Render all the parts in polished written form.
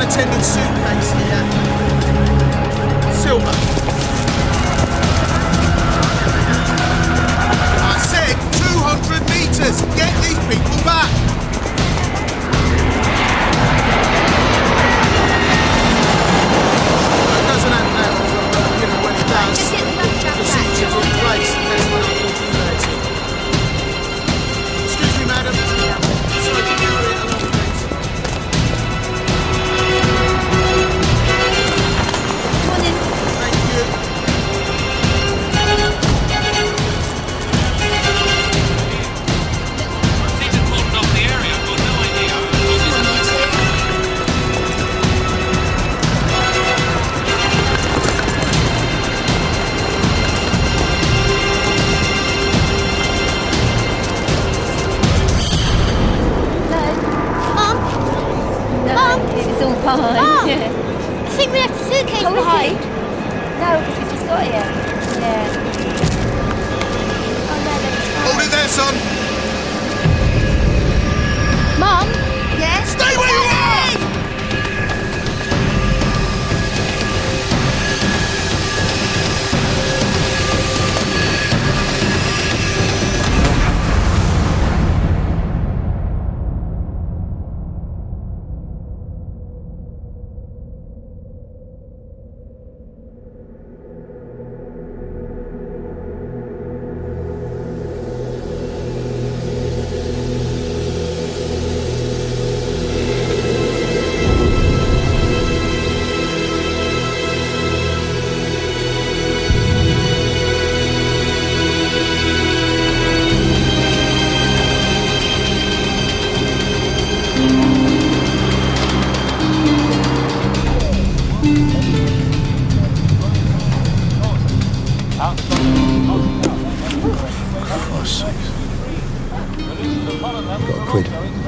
unattended suitcase here. Silver. I said 200 metres! Get these people back! It doesn't happen that often, but when it does, Just get the backtrack back. procedures in place, and that's when I'm coordinating. Excuse me, madam. Sorry, can you hurry it along, please? Come on in. Thank you. It's all fine. Mom! Yeah. I think we left the suitcase Oh, behind. No, because we just got here. Yeah. Oh, no, that's fine. Hold it there, son. Mom? Yes? Stay where you are!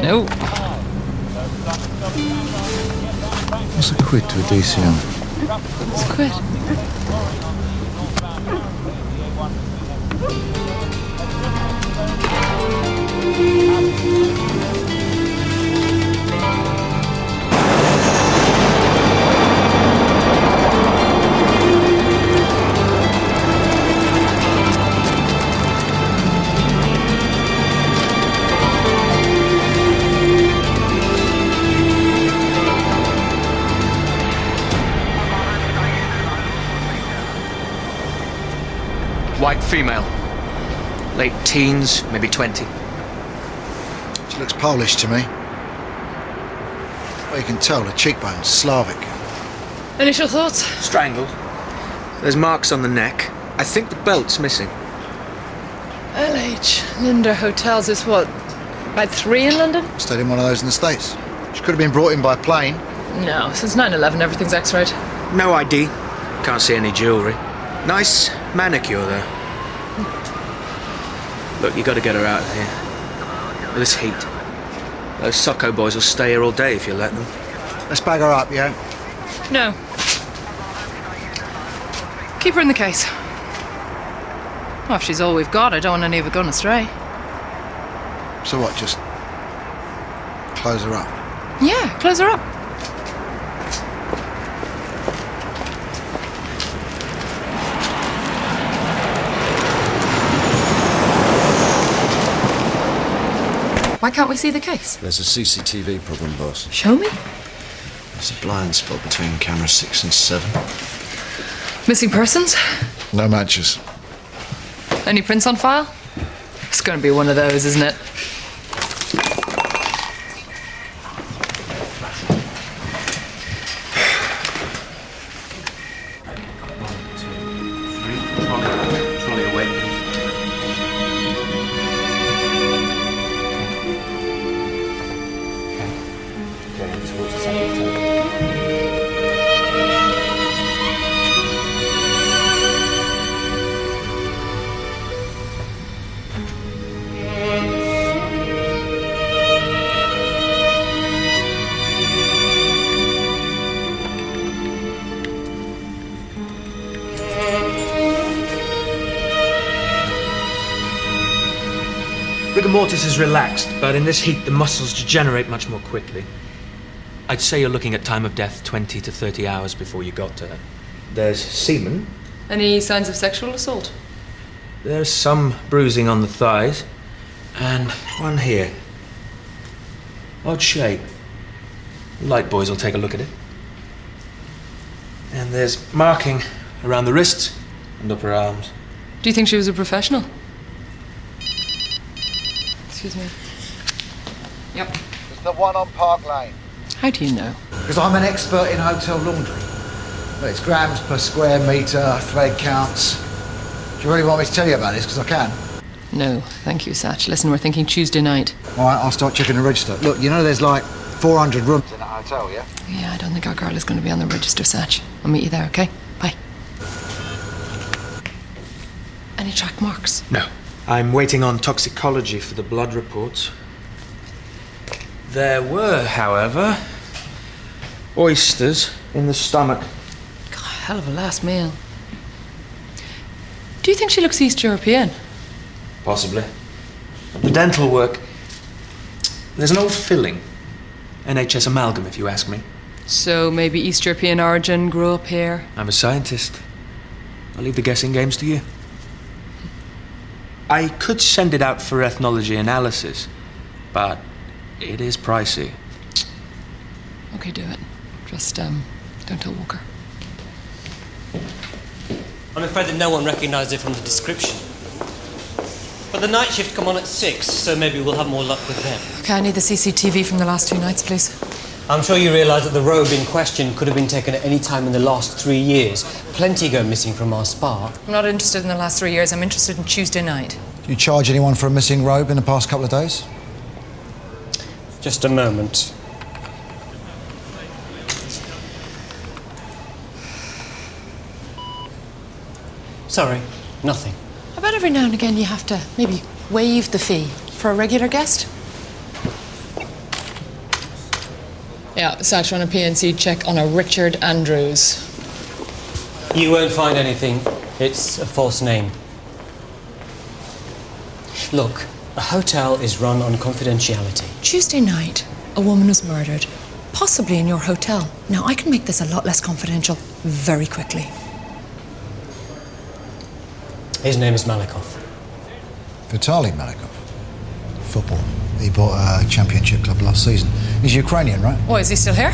No. What's a quid to a DCM? It's a quid. White female. Late teens, maybe 20. She looks Polish to me. Well, you can tell, the cheekbones, Slavic. Initial thoughts? Strangled. There's marks on the neck. I think the belt's missing. LH. Linda Hotels is what? About 3 in London? Stayed in one of those in the States. She could have been brought in by plane. No, since 9/11 everything's X-rayed. No ID. Can't see any jewellery. Nice manicure, though. Look, you gotta get her out of here. With this heat. Those Socko boys will stay here all day if you let them. Let's bag her up, yeah? No. Keep her in the case. Well, if she's all we've got, I don't want any of it going astray. So what, just close her up? Yeah, close her up. Why can't we see the case? There's a CCTV problem, boss. Show me. There's a blind spot between camera 6 and 7. Missing persons? No matches. Any prints on file? It's gonna be one of those, isn't it? Trolley away. Going towards the second table. Rigor mortis is relaxed, but in this heat the muscles degenerate much more quickly. I'd say you're looking at time of death 20 to 30 hours before you got to her. There's semen. Any signs of sexual assault? There's some bruising on the thighs. And one here. Odd shape. Light boys will take a look at it. And there's marking around the wrists and upper arms. Do you think she was a professional? Excuse me. Yep. It's the one on Park Lane. How do you know? Because I'm an expert in hotel laundry. Well, it's grams per square metre, thread counts. Do you really want me to tell you about this? Because I can. No, thank you, Satch. Listen, we're thinking Tuesday night. All right, I'll start checking the register. Look, you know there's like 400 rooms in a hotel, yeah? Yeah, I don't think our girl is going to be on the register, Satch. I'll meet you there, okay? Bye. Any track marks? No. I'm waiting on toxicology for the blood reports. There were, however, oysters in the stomach. God, hell of a last meal. Do you think she looks East European? Possibly. The dental work. There's an old filling. NHS amalgam, if you ask me. So maybe East European origin, grew up here. I'm a scientist. I'll leave the guessing games to you. I could send it out for ethnology analysis, but it is pricey. Okay, do it. Just, don't tell Walker. I'm afraid that no one recognised it from the description. But the night shift come on at 6, so maybe we'll have more luck with them. Okay, I need the CCTV from the last 2 nights, please. I'm sure you realise that the robe in question could have been taken at any time in the last 3 years. Plenty go missing from our spa. I'm not interested in the last 3 years. I'm interested in Tuesday night. Do you charge anyone for a missing robe in the past couple of days? Just a moment. Sorry, nothing. I bet every now and again you have to maybe waive the fee for a regular guest. Yeah, Satch, run a PNC check on a Richard Andrews. You won't find anything. It's a false name. Look, a hotel is run on confidentiality. Tuesday night, a woman was murdered, possibly in your hotel. Now, I can make this a lot less confidential very quickly. His name is Malikov. Vitali Malikov. Football. He bought a championship club last season. He's Ukrainian, right? Oh, is he still here?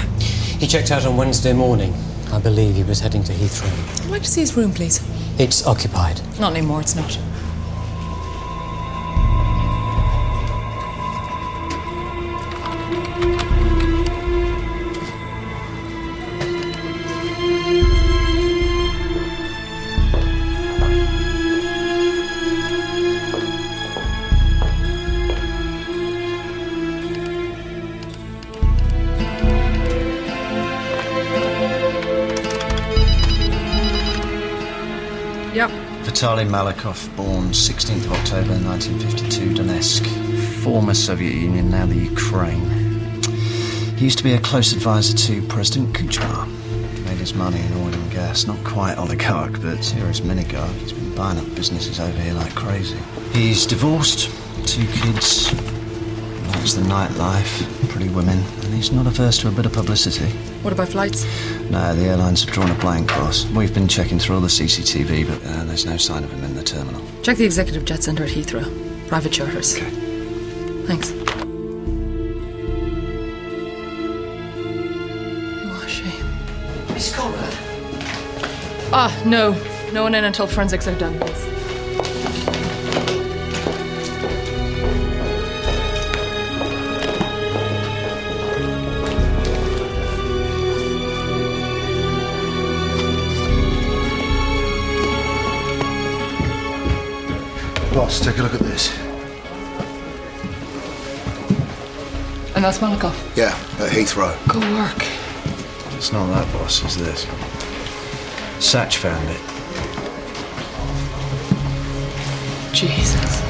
He checked out on Wednesday morning. I believe he was heading to Heathrow. I'd like to see his room, please. It's occupied. Not anymore, it's not. Yep. Vitali Malikov, born 16th of October 1952, Donetsk. Former Soviet Union, now the Ukraine. He used to be a close advisor to President Kuchma. Made his money in oil and gas. Not quite oligarch, but serious minigarch. He's been buying up businesses over here like crazy. He's divorced, 2 kids. Likes the nightlife, pretty women, and he's not averse to a bit of publicity. What about flights? No, the airlines have drawn a blank for us. We've been checking through all the CCTV, but there's no sign of him in the terminal. Check the executive jet centre at Heathrow. Private charters. Okay. Thanks. Who was she? Miss Conrad? Ah, no. No one in until forensics are done, please. Boss, take a look at this. And that's Malikov. Yeah, at Heathrow. Good work. It's not that, boss, it's this. Satch found it. Jesus.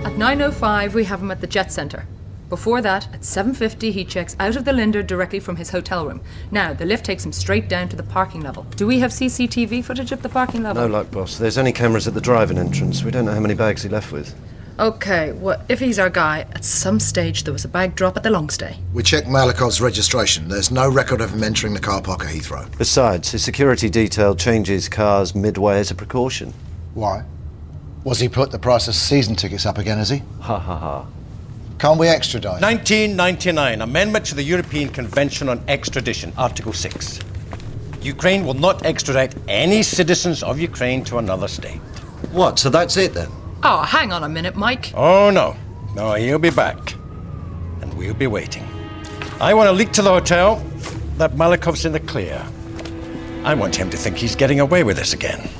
At 9:05, we have him at the jet centre. Before that, at 7:50, he checks out of the Linder directly from his hotel room. Now, the lift takes him straight down to the parking level. Do we have CCTV footage of the parking level? No luck, boss. There's only cameras at the driving entrance. We don't know how many bags he left with. Okay, well, if he's our guy, at some stage there was a bag drop at the long stay. We checked Malikov's registration. There's no record of him entering the car park at Heathrow. Besides, his security detail changes cars midway as a precaution. Why? Was he put the price of season tickets up again, has he? Ha ha ha. Can't we extradite? 1999, Amendment to the European Convention on Extradition, Article 6. Ukraine will not extradite any citizens of Ukraine to another state. What, so that's it then? Oh, hang on a minute, Mike. Oh, no. No, he'll be back. And we'll be waiting. I want to leak to the hotel that Malikov's in the clear. I want him to think he's getting away with this again.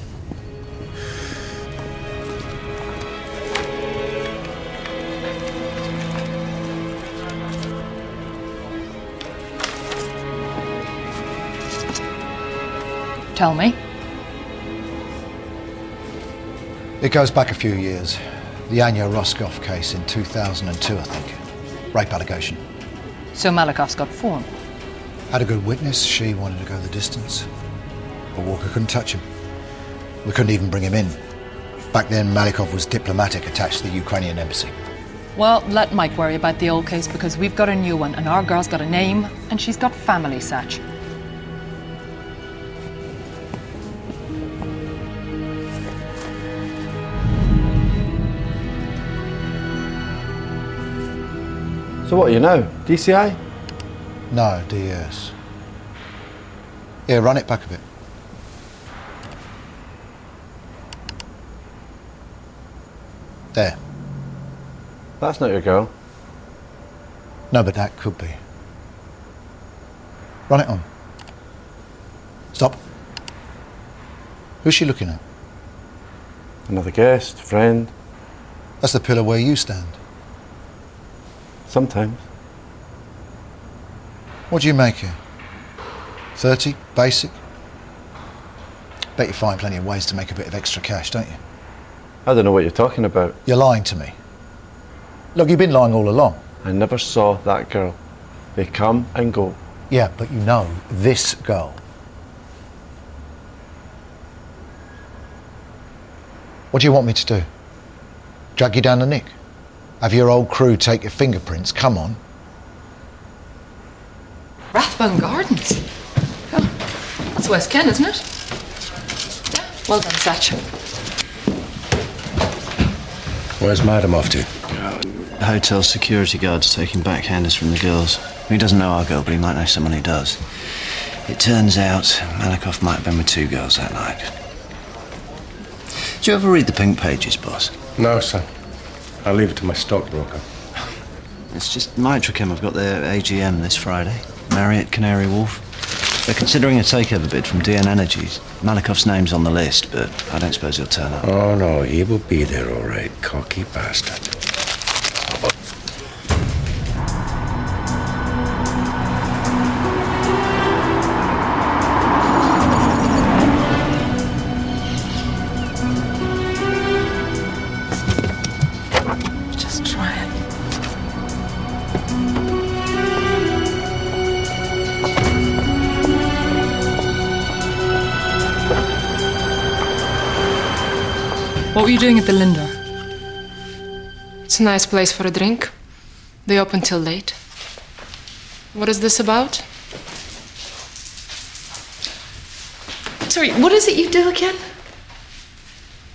Tell me. It goes back a few years. The Anya Roscoff case in 2002, I think. Rape allegation. So Malikov's got form. Had a good witness. She wanted to go the distance. But Walker couldn't touch him. We couldn't even bring him in. Back then, Malikov was diplomatic attached to the Ukrainian embassy. Well, let Mike worry about the old case because we've got a new one and our girl's got a name and she's got family, Satch. So what, you know? DCI? No, DS. Here, run it back a bit. There. That's not your girl. No, but that could be. Run it on. Stop. Who's she looking at? Another guest, friend. That's the pillar where you stand. Sometimes. What do you make here? 30? Basic? Bet you find plenty of ways to make a bit of extra cash, don't you? I don't know what you're talking about. You're lying to me. Look, you've been lying all along. I never saw that girl. They come and go. Yeah, but you know this girl. What do you want me to do? Drag you down the nick? Have your old crew take your fingerprints? Come on. Rathbone Gardens? Oh, that's West Ken, isn't it? Yeah. Well done, Satch. Where's Madam off to? Hotel security guards taking backhanders from the girls. He doesn't know our girl, but he might know someone who does. It turns out Malikov might have been with two girls that night. Did you ever read the pink pages, boss? No, son. I'll leave it to my stockbroker. It's just Mitrichem have got their AGM this Friday. Marriott, Canary Wharf. They're considering a takeover bid from DN Energies. Malikov's name's on the list, but I don't suppose he'll turn up. Oh, no, he will be there, all right. Cocky bastard. Just try it. What were you doing at the Linder? It's a nice place for a drink. They open till late. What is this about? Sorry, what is it you do again?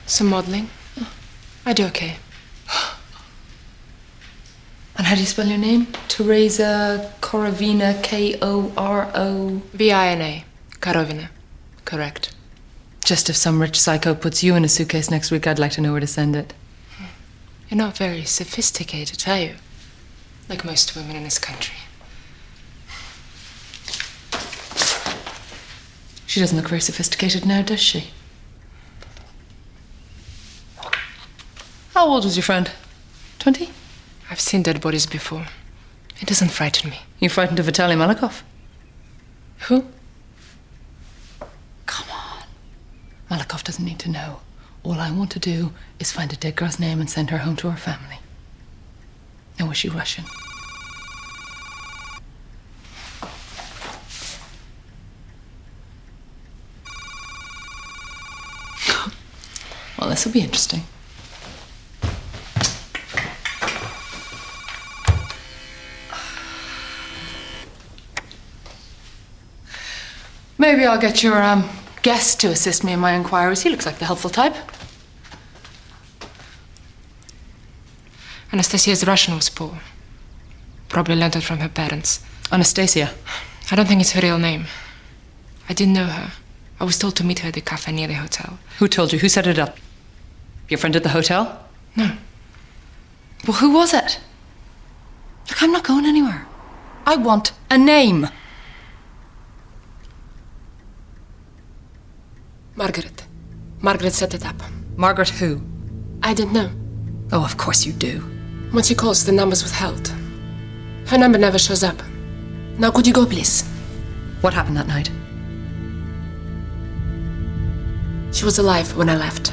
Some modeling. I do okay. And how do you spell your name? Teresa Korovina, K-O-R-O... Vina. Karovina. Correct. Just if some rich psycho puts you in a suitcase next week, I'd like to know where to send it. You're not very sophisticated, are you? Like most women in this country. She doesn't look very sophisticated now, does she? How old was your friend? 20? I've seen dead bodies before. It doesn't frighten me. You frightened of Vitali Malikov? Who? Come on. Malikov doesn't need to know. All I want to do is find a dead girl's name and send her home to her family. Now, was she Russian? Well, this will be interesting. Maybe I'll get your guest to assist me in my inquiries. He looks like the helpful type. Anastasia's Russian was poor. Probably learned it from her parents. Anastasia. I don't think it's her real name. I didn't know her. I was told to meet her at the cafe near the hotel. Who told you? Who set it up? Your friend at the hotel? No. Well, who was it? Look, I'm not going anywhere. I want a name. Margaret. Margaret set it up. Margaret who? I didn't know. Oh, of course you do. When she calls, the number's withheld. Her number never shows up. Now, could you go, please? What happened that night? She was alive when I left.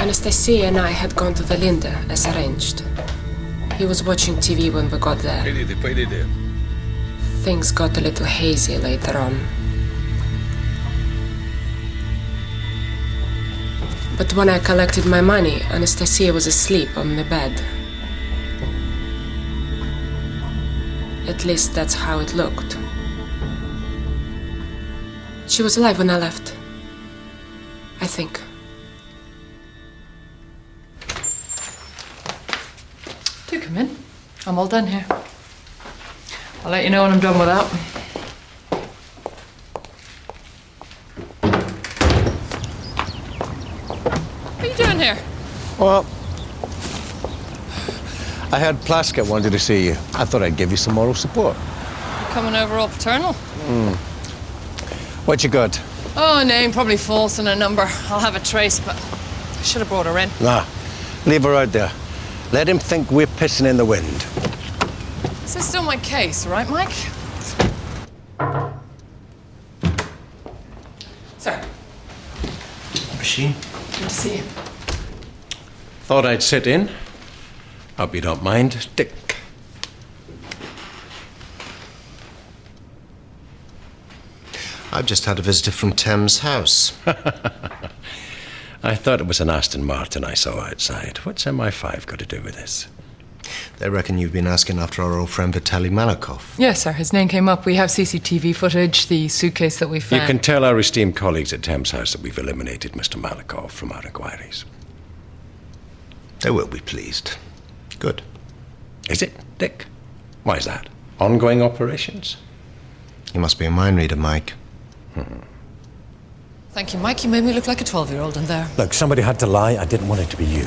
Anastasia and I had gone to the Linda as arranged. He was watching TV when we got there. Things got a little hazy later on. But when I collected my money, Anastasia was asleep on the bed. At least that's how it looked. She was alive when I left. I think. Do come in. I'm all done here. I'll let you know when I'm done with that. What are you doing here? Well, I heard Plaskett wanted to see you. I thought I'd give you some moral support. You coming over all paternal? What you got? Oh, a name, probably false, and a number. I'll have a trace, but I should have brought her in. Nah, leave her out there. Let him think we're pissing in the wind. This is still my case, right, Mike? Sir. Machine? Good to see you. Thought I'd sit in. Hope you don't mind, Dick. I've just had a visitor from Thames House. I thought it was an Aston Martin I saw outside. What's MI5 got to do with this? They reckon you've been asking after our old friend Vitali Malikov. Yes, sir. His name came up. We have CCTV footage, the suitcase that we found. You can tell our esteemed colleagues at Thames House that we've eliminated Mr. Malikov from our inquiries. They will be pleased. Good. Is it, Dick? Why is that? Ongoing operations? You must be a mind reader, Mike. Thank you, Mike. You made me look like a 12-year-old in there. Look, somebody had to lie. I didn't want it to be you.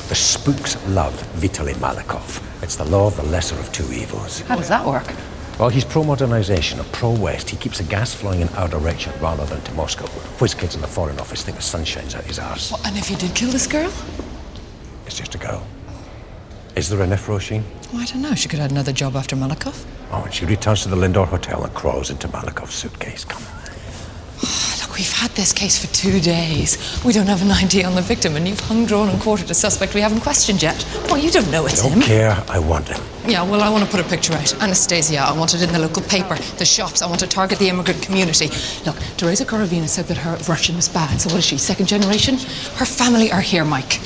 The spooks love Vitali Malikov. It's the law of the lesser of two evils. How does that work? Well, he's pro-modernization or pro-West. He keeps the gas flowing in our direction rather than to Moscow. Whiz kids in the Foreign Office think the sun shines out his arse. Well, and if you did kill this girl? It's just a girl. Is there an if, Roisin? Oh, I don't know. She could have had another job after Malikov. Oh, and she returns to the Lindor Hotel and crawls into Malikov's suitcase. Come on. Look, we've had this case for 2 days. We don't have an ID on the victim, and you've hung, drawn, and quartered a suspect we haven't questioned yet. Well, you don't know it's him. Don't care. I want him. Yeah, well, I want to put a picture out. Anastasia, I want it in the local paper, the shops. I want to target the immigrant community. Look, Teresa Korovina said that her Russian was bad. So what is she, second generation? Her family are here, Mike.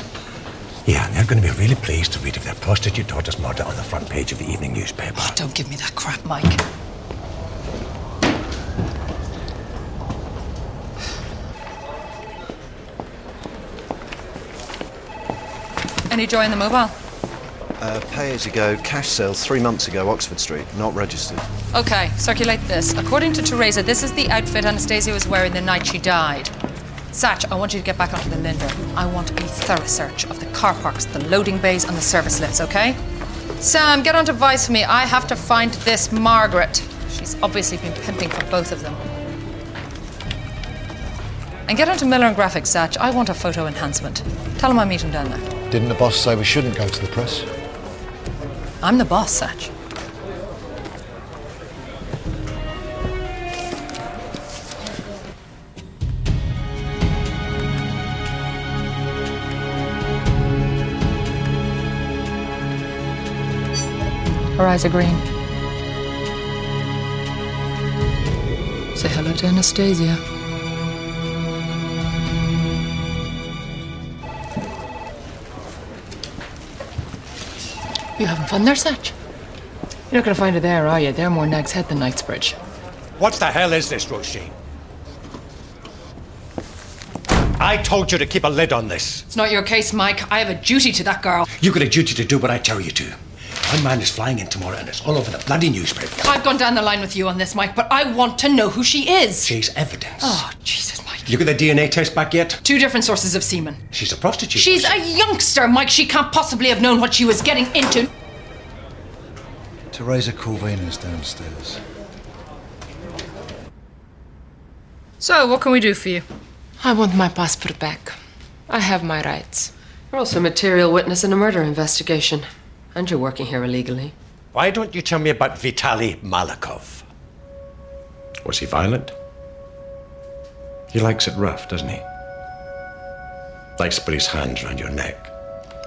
Yeah, and they're going to be really pleased to read of their prostitute daughter's murder on the front page of the evening newspaper. Oh, don't give me that crap, Mike. Any joy in the mobile? Pay as you go, cash sale 3 months ago, Oxford Street, not registered. Okay, circulate this. According to Teresa, this is the outfit Anastasia was wearing the night she died. Satch, I want you to get back onto the Linder. I want a thorough search of the car parks, the loading bays, and the service lifts, okay? Sam, get onto Vice for me. I have to find this Margaret. She's obviously been pimping for both of them. And get onto Miller and Graphics, Satch. I want a photo enhancement. Tell him I meet him down there. Didn't the boss say we shouldn't go to the press? I'm the boss, Satch. Her eyes are green. Say hello to Anastasia. You having fun there, Satch? You're not going to find her there, are you? They're more Nag's Head than Knightsbridge. What the hell is this, Roisin? I told you to keep a lid on this. It's not your case, Mike. I have a duty to that girl. You've got a duty to do what I tell you to. My man is flying in tomorrow and it's all over the bloody newspaper. I've gone down the line with you on this, Mike, but I want to know who she is. She's evidence. Oh, Jesus, Mike. You got the DNA test back yet? 2 different sources of semen. She's a prostitute. She's a youngster, Mike. She can't possibly have known what she was getting into. Teresa Corvina's downstairs. So, what can we do for you? I want my passport back. I have my rights. You're also a material witness in a murder investigation. And you're working here illegally. Why don't you tell me about Vitali Malikov? Was he violent? He likes it rough, doesn't he? Likes to put his hands around your neck.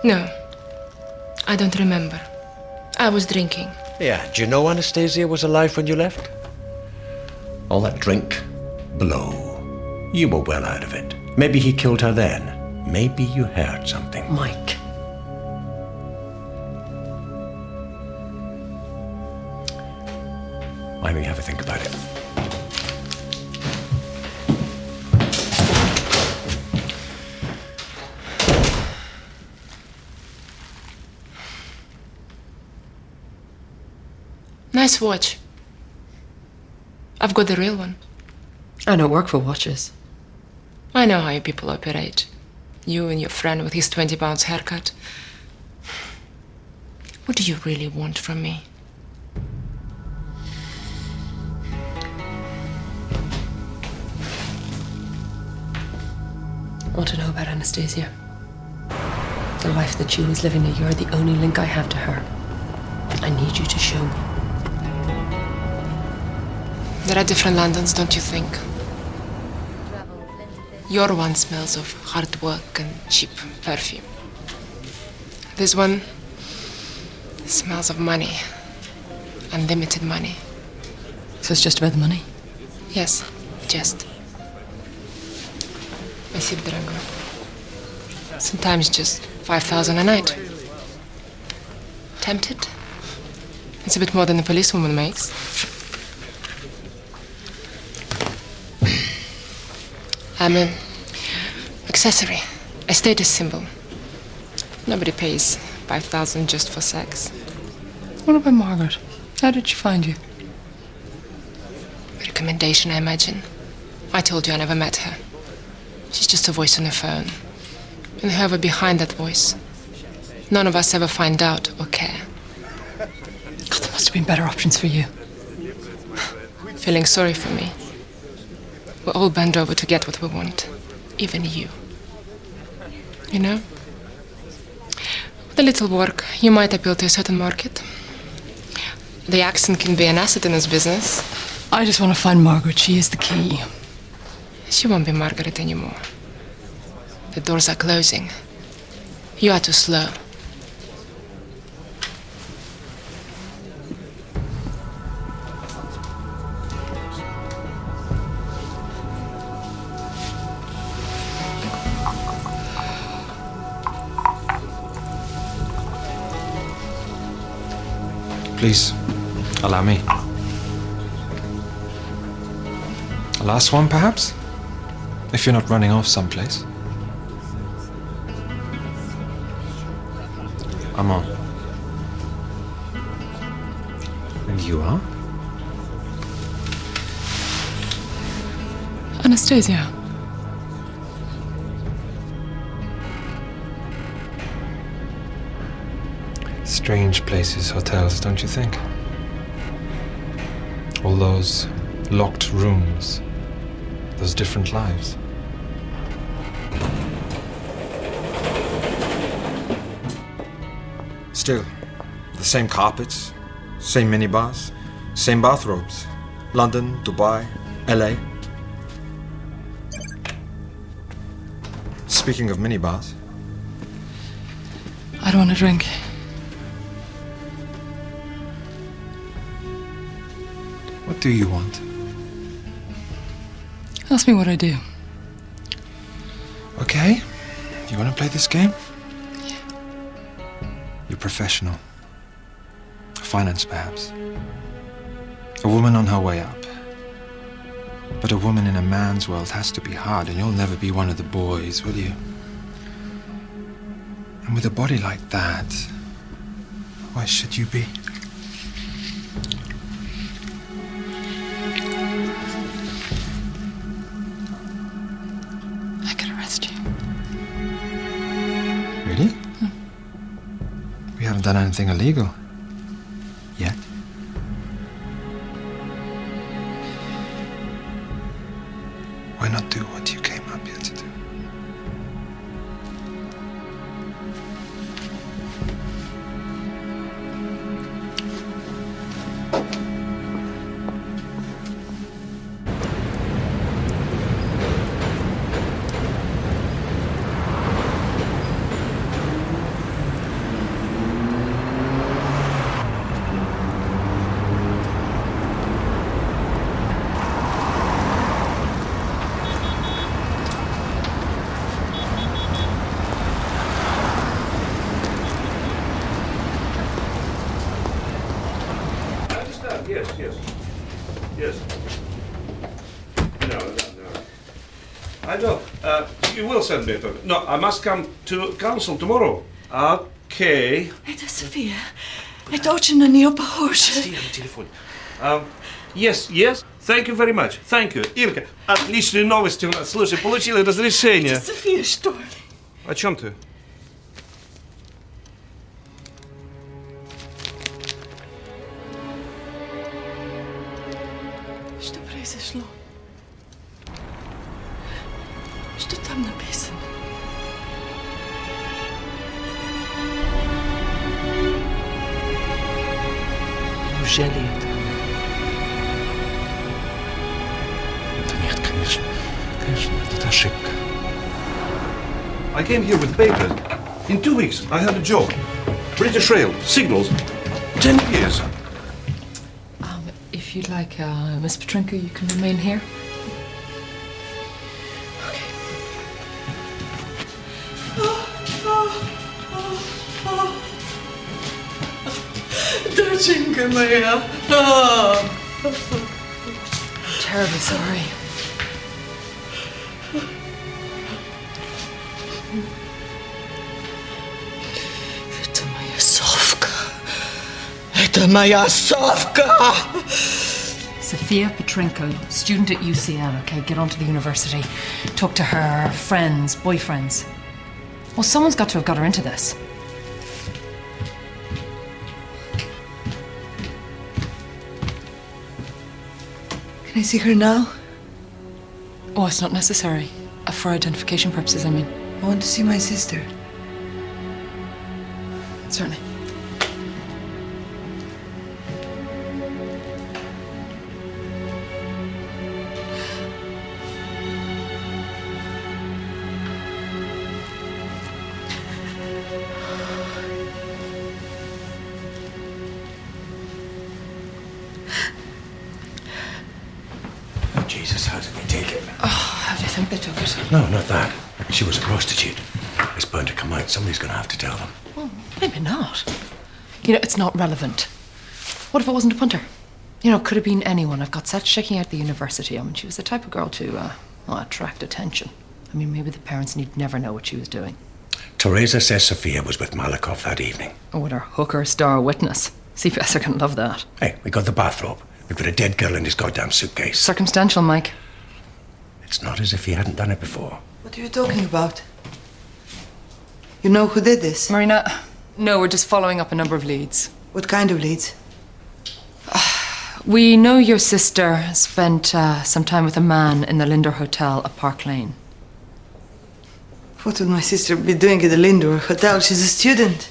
No. I don't remember. I was drinking. Yeah, do you know Anastasia was alive when you left? All that drink, blow. You were well out of it. Maybe he killed her then. Maybe you heard something. Mike. Why don't you have a think about it? Nice watch. I've got the real one. I don't work for watches. I know how you people operate. You and your friend with his 20 pounds haircut. What do you really want from me? I want to know about Anastasia. The life that she was living. You're the only link I have to her. I need you to show me. There are different Londons, don't you think? Your one smells of hard work and cheap perfume. This one smells of money. Unlimited money. So it's just about the money? Yes, just. Спасибо, дорогой. Sometimes just 5,000 a night. Tempted? It's a bit more than a policewoman makes. I'm an accessory, a status symbol. Nobody pays 5,000 just for sex. What about Margaret? How did she find you? Recommendation, I imagine. I told you I never met her. She's just a voice on the phone. And whoever behind that voice, none of us ever find out or care. God, there must have been better options for you. Feeling sorry for me. We all bend over to get what we want. Even you. You know? With a little work, you might appeal to a certain market. The accent can be an asset in this business. I just want to find Margaret. She is the key. She won't be Margaret anymore. The doors are closing. You are too slow. Please, allow me. A last one, perhaps? If you're not running off someplace. I'm on. And you are? Anastasia. Strange places, hotels, don't you think? All those locked rooms, those different lives. Still, the same carpets, same minibars, same bathrobes. London, Dubai, LA. Speaking of minibars. I don't want to drink. What do you want? Ask me what I do. Okay. You want to play this game? Yeah. You're professional. finance, perhaps. A woman on her way up. But a woman in a man's world has to be hard, and you'll never be one of the boys, will you? And with a body like that, why should you be? I could arrest you. Really? We haven't done anything illegal. Yet. Why not do what you came up here to do? Yes. No. I don't. You will send me to... No, I must come to council tomorrow. Okay. Это София. Это очень на нее похоже. Телефон. Yes. Thank you very much. Thank you. Ирка, отличные новости у нас. Слушай, получили разрешение. Это София, что ли? О чем ты? Что произошло? Что там написано? Неужели это? Да нет, конечно. Конечно, это ошибка. I came here with papers. In 2 weeks, I had a job. British Rail, signals, 10 years. If you'd like, Miss Petrenko, you can remain here. Доченька моя. I'm terribly sorry. Это моя совка. Это моя совка. Sophia Petrenko, student at UCL, okay? Get on to the university. Talk to her friends, boyfriends. Well, someone's got to have got her into this. Can I see her now? Oh, it's not necessary. For identification purposes, I mean. I want to see my sister. Certainly. Jesus, how did they take it? Oh, how do you think they took it? No, not that. She was a prostitute. It's bound to come out. Somebody's going to have to tell them. Well, maybe not. You know, it's not relevant. What if it wasn't a punter? You know, it could have been anyone. I've got Seth checking out the university. I mean, she was the type of girl to attract attention. I mean, maybe the parents need never know what she was doing. Teresa says Sophia was with Malikov that evening. Oh, with her hooker star witness. CPS are going to love that. Hey, we got the bathrobe. We've got a dead girl in his goddamn suitcase. Circumstantial, Mike. It's not as if he hadn't done it before. What are you talking about? You know who did this? Maryna, no, we're just following up a number of leads. What kind of leads? We know your sister spent some time with a man in the Linder Hotel at Park Lane. What would my sister be doing at the Lindor Hotel? She's a student.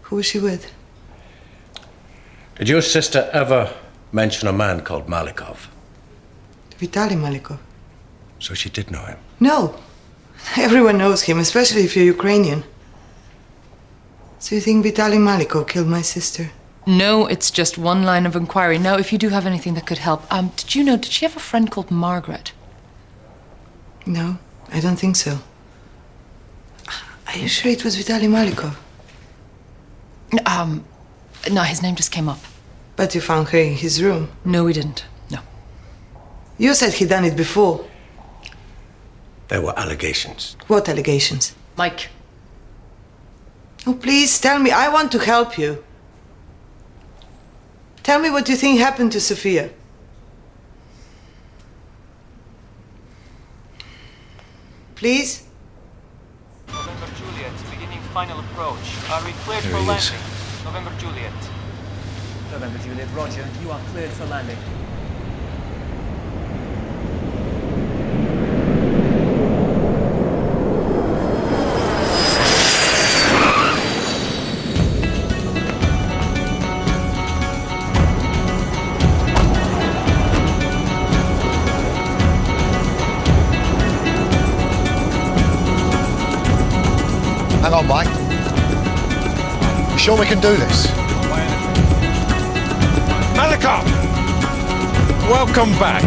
Who was she with? Did your sister ever mention a man called Malikov? Vitali Malikov. So she did know him? No. Everyone knows him, especially if you're Ukrainian. So you think Vitali Malikov killed my sister? No, it's just one line of inquiry. Now, if you do have anything that could help, did she have a friend called Margaret? No, I don't think so. Are you sure it was Vitali Malikov? No, his name just came up. But you found her in his room. No, we didn't. No. You said he'd done it before. There were allegations. What allegations? Mike. Oh, please tell me. I want to help you. Tell me what you think happened to Sophia. Please? November Juliet, beginning final approach. Are we cleared There for he is. landing? November Juliet. November Juliet, roger. You are cleared for landing. Hang on, Mike. You sure we can do this? Malikov! Welcome back.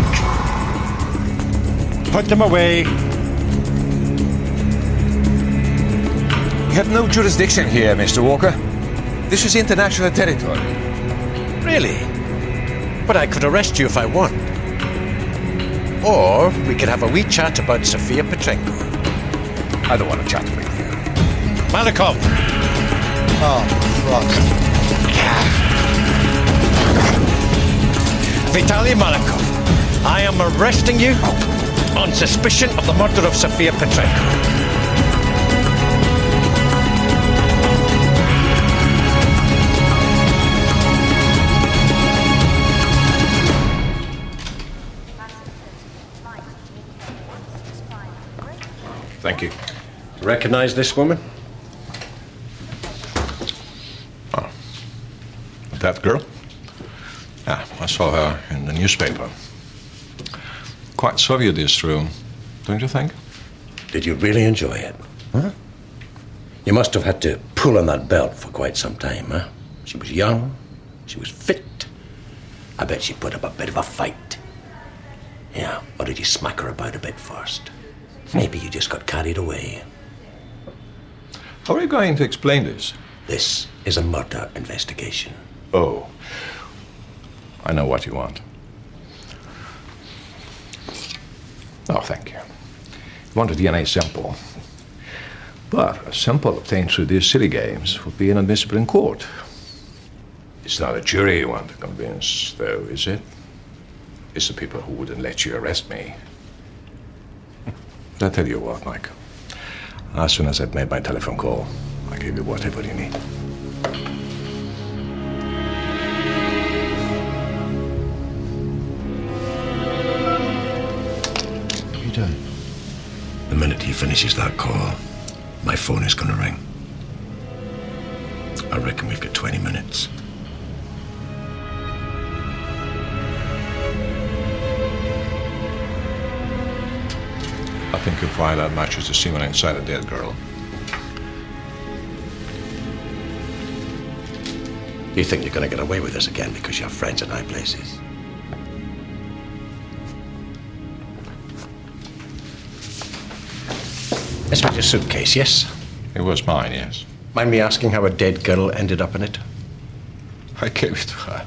Put them away. You have no jurisdiction here, Mr. Walker. This is international territory. Really? But I could arrest you if I want. Or we could have a wee chat about Sofia Petrenko. I don't want to chat with you. Malikov! Oh, Christ. Vitali Malikov, I am arresting you on suspicion of the murder of Sofia Petrenko. Thank you. Recognize this woman? That girl? Yeah, I saw her in the newspaper. Quite Soviet, this room, don't you think? Did you really enjoy it? Huh? You must have had to pull on that belt for quite some time, huh? She was young, she was fit. I bet she put up a bit of a fight. Yeah, or did you smack her about a bit first? Maybe you just got carried away. How are you going to explain this? This is a murder investigation. Oh, I know what you want. Oh, thank you. You want a DNA sample. But a sample obtained through these silly games would be inadmissible in court. It's not a jury you want to convince, though, is it? It's the people who wouldn't let you arrest me. But I tell you what, Mike. As soon as I've made my telephone call, I'll give you whatever you need. What are you doing? The minute he finishes that call, my phone is going to ring. I reckon we've got 20 minutes. I think you'll find that matches the semen inside a dead girl. You think you're going to get away with this again because you have friends in high places? This was your suitcase, yes? It was mine, yes. Mind me asking how a dead girl ended up in it? I gave it to her.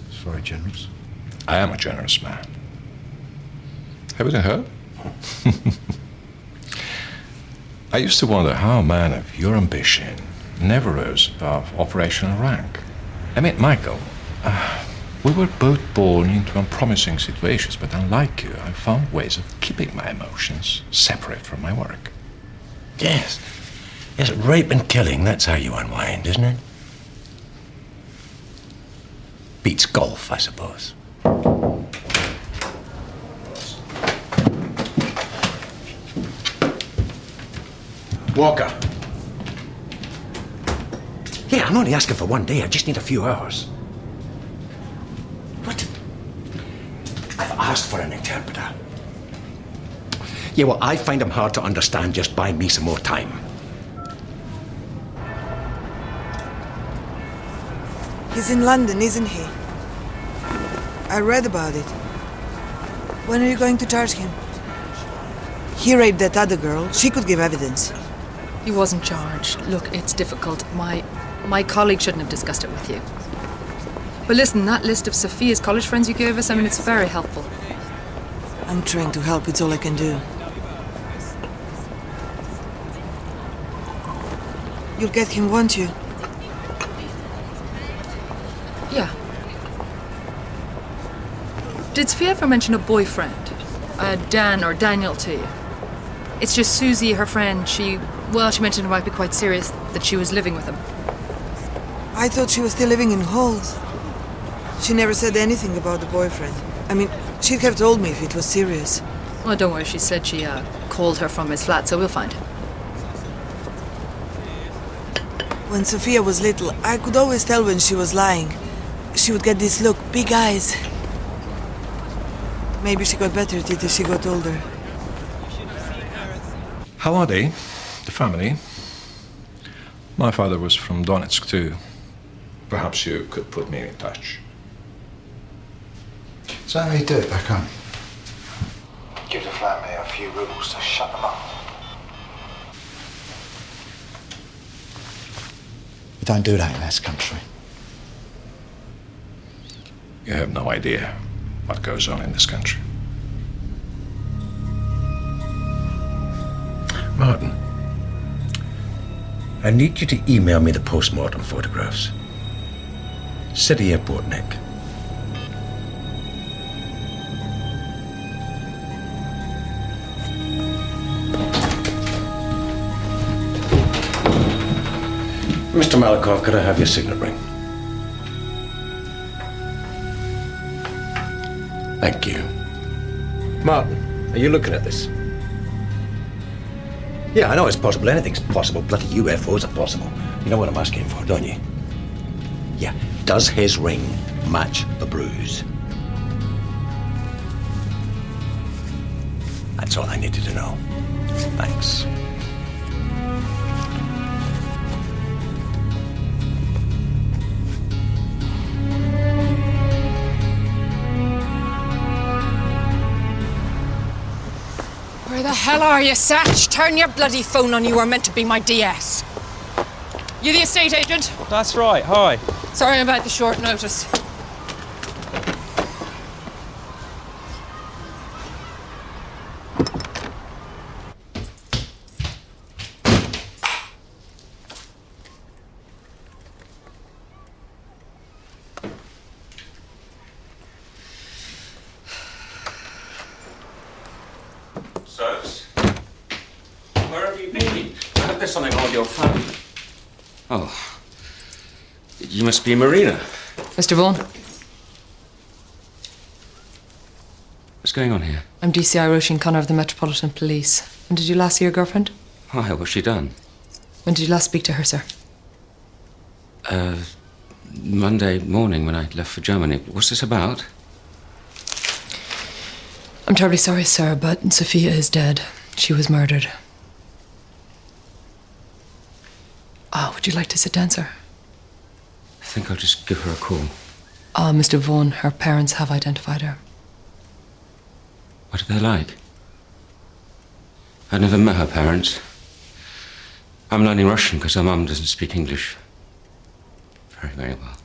It's very generous. I am a generous man. Haven't you heard? I used to wonder how a man of your ambition never rose above operational rank. I mean, Michael, we were both born into unpromising situations, but unlike you, I found ways of keeping my emotions separate from my work. Yes. Yes, rape and killing, that's how you unwind, isn't it? Beats golf, I suppose. Walker. Yeah, I'm only asking for one day. I just need a few hours. What? I've asked for an interpreter. Yeah, well, I find him hard to understand. Just buy me some more time. He's in London, isn't he? I read about it. When are you going to charge him? He raped that other girl. She could give evidence. He wasn't charged. Look, it's difficult. My colleague shouldn't have discussed it with you. But listen, that list of Sophia's college friends you gave us, I mean, it's very helpful. I'm trying to help. It's all I can do. You'll get him, won't you? Yeah. Did Sophia ever mention a boyfriend? Dan or Daniel to you? It's just Susie, her friend. She mentioned it might be quite serious that she was living with him. I thought she was still living in halls. She never said anything about the boyfriend. I mean, she'd have told me if it was serious. Well, don't worry. She said she called her from his flat, so we'll find him. When Sophia was little, I could always tell when she was lying. She would get this look, big eyes. Maybe she got better at it as she got older. How are they, the family? My father was from Donetsk, too. Perhaps you could put me in touch. So how do you do it back home? Give the flatmate a few rubles to shut them up. You don't do that in this country. You have no idea what goes on in this country. Martin, I need you to email me the post-mortem photographs. City Airport, Nick. Mr. Malikov, could I have your signet ring? Thank you. Martin, are you looking at this? Yeah, I know it's possible. Anything's possible. Bloody UFOs are possible. You know what I'm asking for, don't you? Yeah. Does his ring match the bruise? That's all I needed to know. Thanks. Where the hell are you, Satch? Turn your bloody phone on. You are meant to be my DS. You the estate agent? That's right, hi. Sorry about the short notice. Sirs, where have you been? I heard there's something wrong with your family. Oh, you must be Maryna. Mr. Vaughan? What's going on here? I'm DCI Roisin Connor of the Metropolitan Police. When did you last see your girlfriend? Why, what's she done? When did you last speak to her, sir? Monday morning when I left for Germany. What's this about? I'm terribly sorry, sir, but Sophia is dead. She was murdered. Would you like to sit down, sir? I think I'll just give her a call. Mr. Vaughan, her parents have identified her. What are they like? I've never met her parents. I'm learning Russian because her mum doesn't speak English very, very well.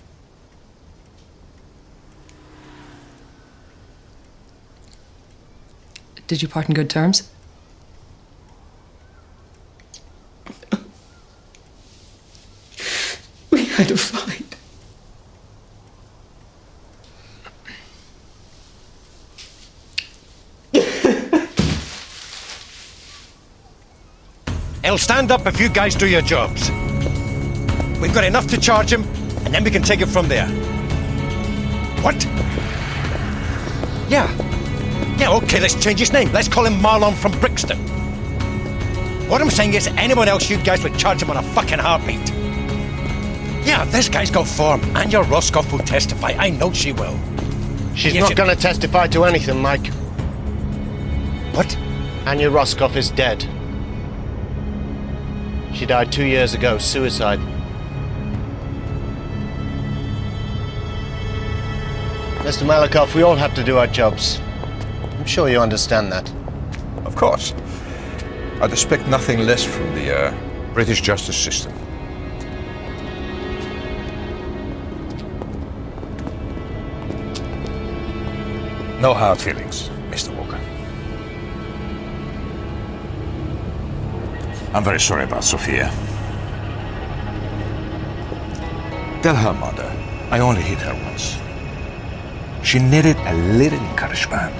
Did you part in good terms? We had a fight. He'll stand up if you guys do your jobs. We've got enough to charge him, and then we can take it from there. What? Yeah. Yeah, okay, let's change his name. Let's call him Marlon from Brixton. What I'm saying is, anyone else you guys would charge him on a fucking heartbeat. Yeah, this guy's got form. Anya Roscoff will testify. I know she will. She's not going to testify to anything, Mike. What? Anya Roscoff is dead. She died 2 years ago, suicide. Mr. Malikov, we all have to do our jobs. I'm sure you understand that. Of course. I'd expect nothing less from the British justice system. No hard feelings, Mr. Walker. I'm very sorry about Sophia. Tell her mother I only hit her once. She needed a little encouragement.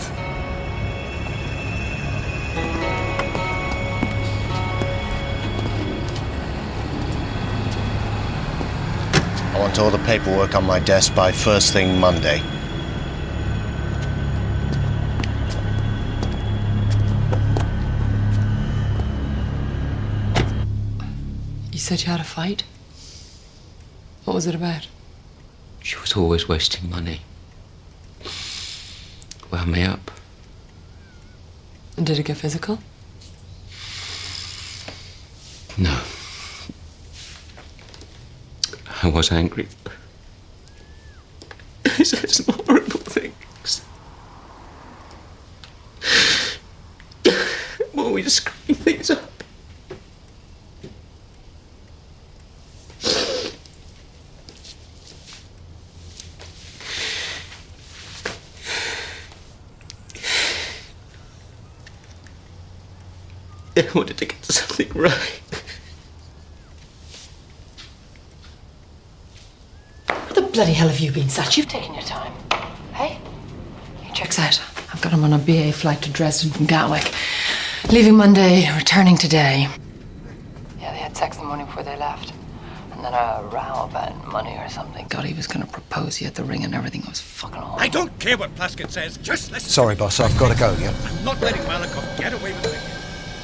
I want all the paperwork on my desk by first thing Monday. You said you had a fight? What was it about? She was always wasting money. Wound me up. And did it get physical? No. I was angry. I said some horrible things. Always screwing things up. I wanted to get something right. Where the bloody hell have you been, Satch? You've taken your time. Hey? He checks out. I've got him on a BA flight to Dresden from Gatwick. Leaving Monday, returning today. Yeah, they had sex the morning before they left. And then a row about money or something. God, he was going to propose. He had the ring and everything. It was fucking awful. I don't care what Plaskett says. Just listen. Sorry, boss, I've got to go, yeah? I'm not letting Malikov get away with it.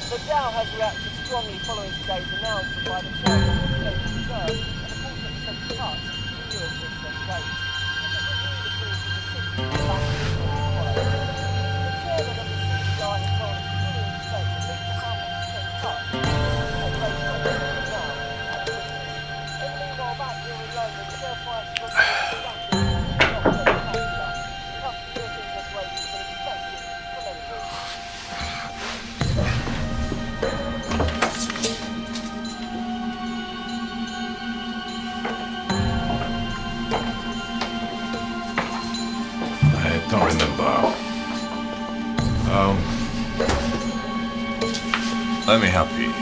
The Dow has reacted strongly following today's announcement by the chairman of the State Reserve and a 40% cut in US interest rates. This is reviewed, of course, as a signal of lack of follow. The chairman of the CBI has told us he fully expects at least a 0.5% cut in the base rate between now and Christmas. In the meanwhile, back here in London, the share price is reported to cut US interest rates has been expected for many weeks. I don't remember. Let me help you.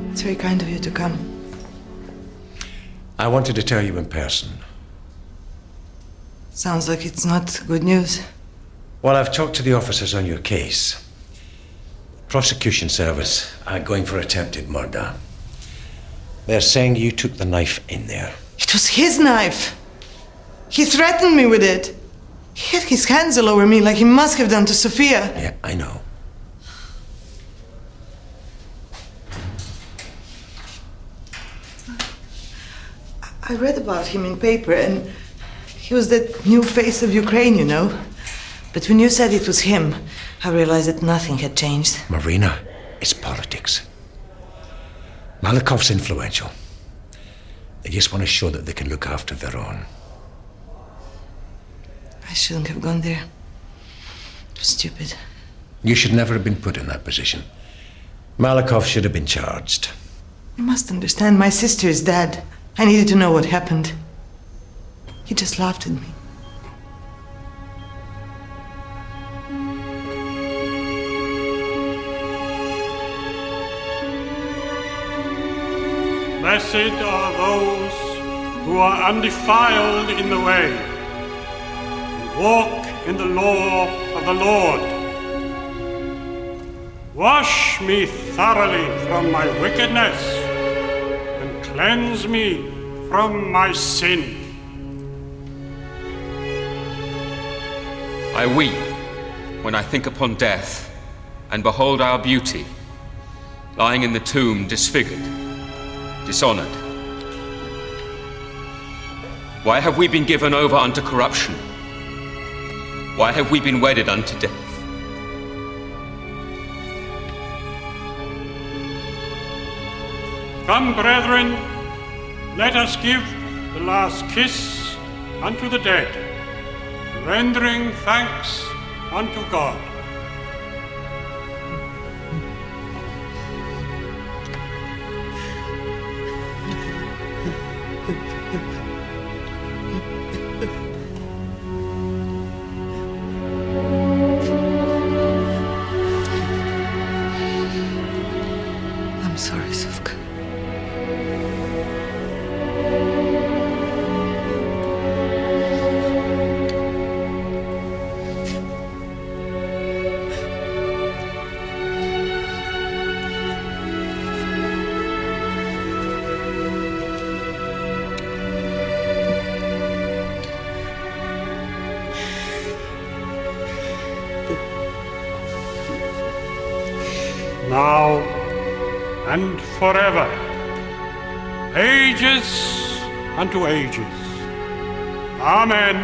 It's very kind of you to come. I wanted to tell you in person. Sounds like it's not good news. Well, I've talked to the officers on your case. Prosecution service are going for attempted murder. They're saying you took the knife in there. It was his knife. He threatened me with it. He had his hands all over me like he must have done to Sophia. Yeah, I know. I read about him in paper and he was that new face of Ukraine, you know. But when you said it was him, I realized that nothing had changed. Maryna, it's politics. Malikov's influential. They just want to show that they can look after their own. I shouldn't have gone there. It was stupid. You should never have been put in that position. Malikov should have been charged. You must understand, my sister is dead. I needed to know what happened. He just laughed at me. Blessed are those who are undefiled in the way, who walk in the law of the Lord. Wash me thoroughly from my wickedness and cleanse me from my sin. I weep when I think upon death and behold our beauty, lying in the tomb disfigured, dishonored. Why have we been given over unto corruption? Why have we been wedded unto death? Come, brethren, let us give the last kiss unto the dead, rendering thanks unto God. I'm sorry, Sofka. Now and forever, ages unto ages. Amen.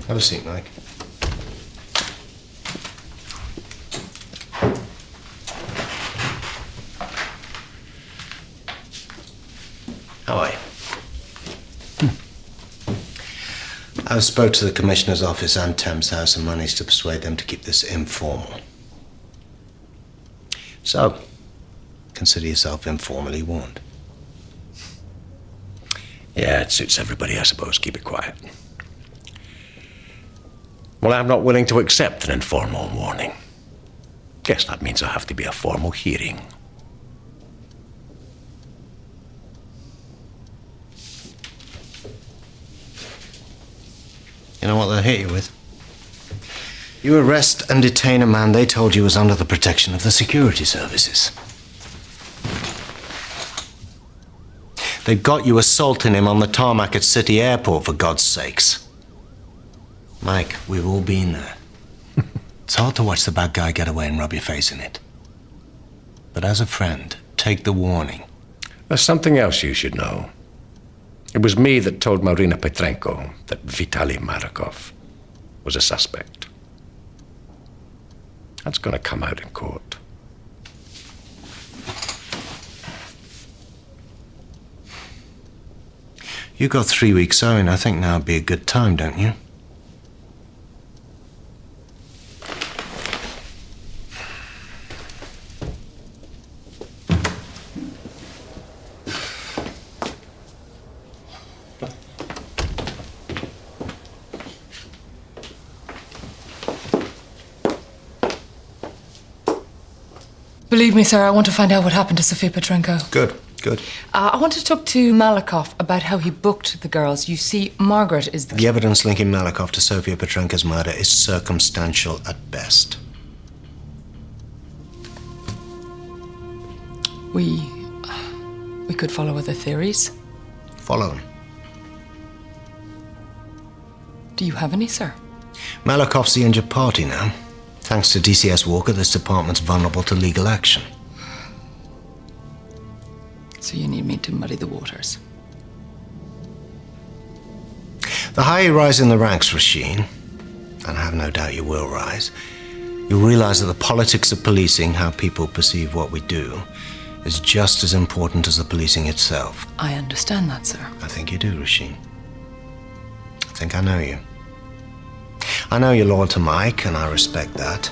Have a seat, Mike. How are you? I spoke to the Commissioner's office and Thames House and managed to persuade them to keep this informal. So, consider yourself informally warned. Yeah, it suits everybody, I suppose. Keep it quiet. Well, I'm not willing to accept an informal warning. Guess that means there'll have to be a formal hearing. You know what they'll hit you with? You arrest and detain a man they told you was under the protection of the security services. They've got you assaulting him on the tarmac at City Airport, for God's sakes. Mike, we've all been there. It's hard to watch the bad guy get away and rub your face in it. But as a friend, take the warning. There's something else you should know. It was me that told Maryna Petrenko that Vitali Malikov was a suspect. That's going to come out in court. You got 3 weeks owing. I think now would be a good time, don't you? Believe me, sir, I want to find out what happened to Sofia Petrenko. Good, good. I want to talk to Malikov about how he booked the girls. You see, Margaret is The evidence linking Malikov to Sofia Petrenko's murder is circumstantial at best. We could follow other theories. Follow them. Do you have any, sir? Malikov's the injured party now. Thanks to DCS Walker, this department's vulnerable to legal action. So you need me to muddy the waters. The higher you rise in the ranks, Roisin, and I have no doubt you will rise, you'll realize that the politics of policing, how people perceive what we do, is just as important as the policing itself. I understand that, sir. I think you do, Roisin. I think I know you. I know you're loyal to Mike, and I respect that.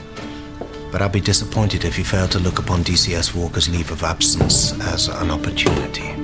But I'd be disappointed if you failed to look upon DCS Walker's leave of absence as an opportunity.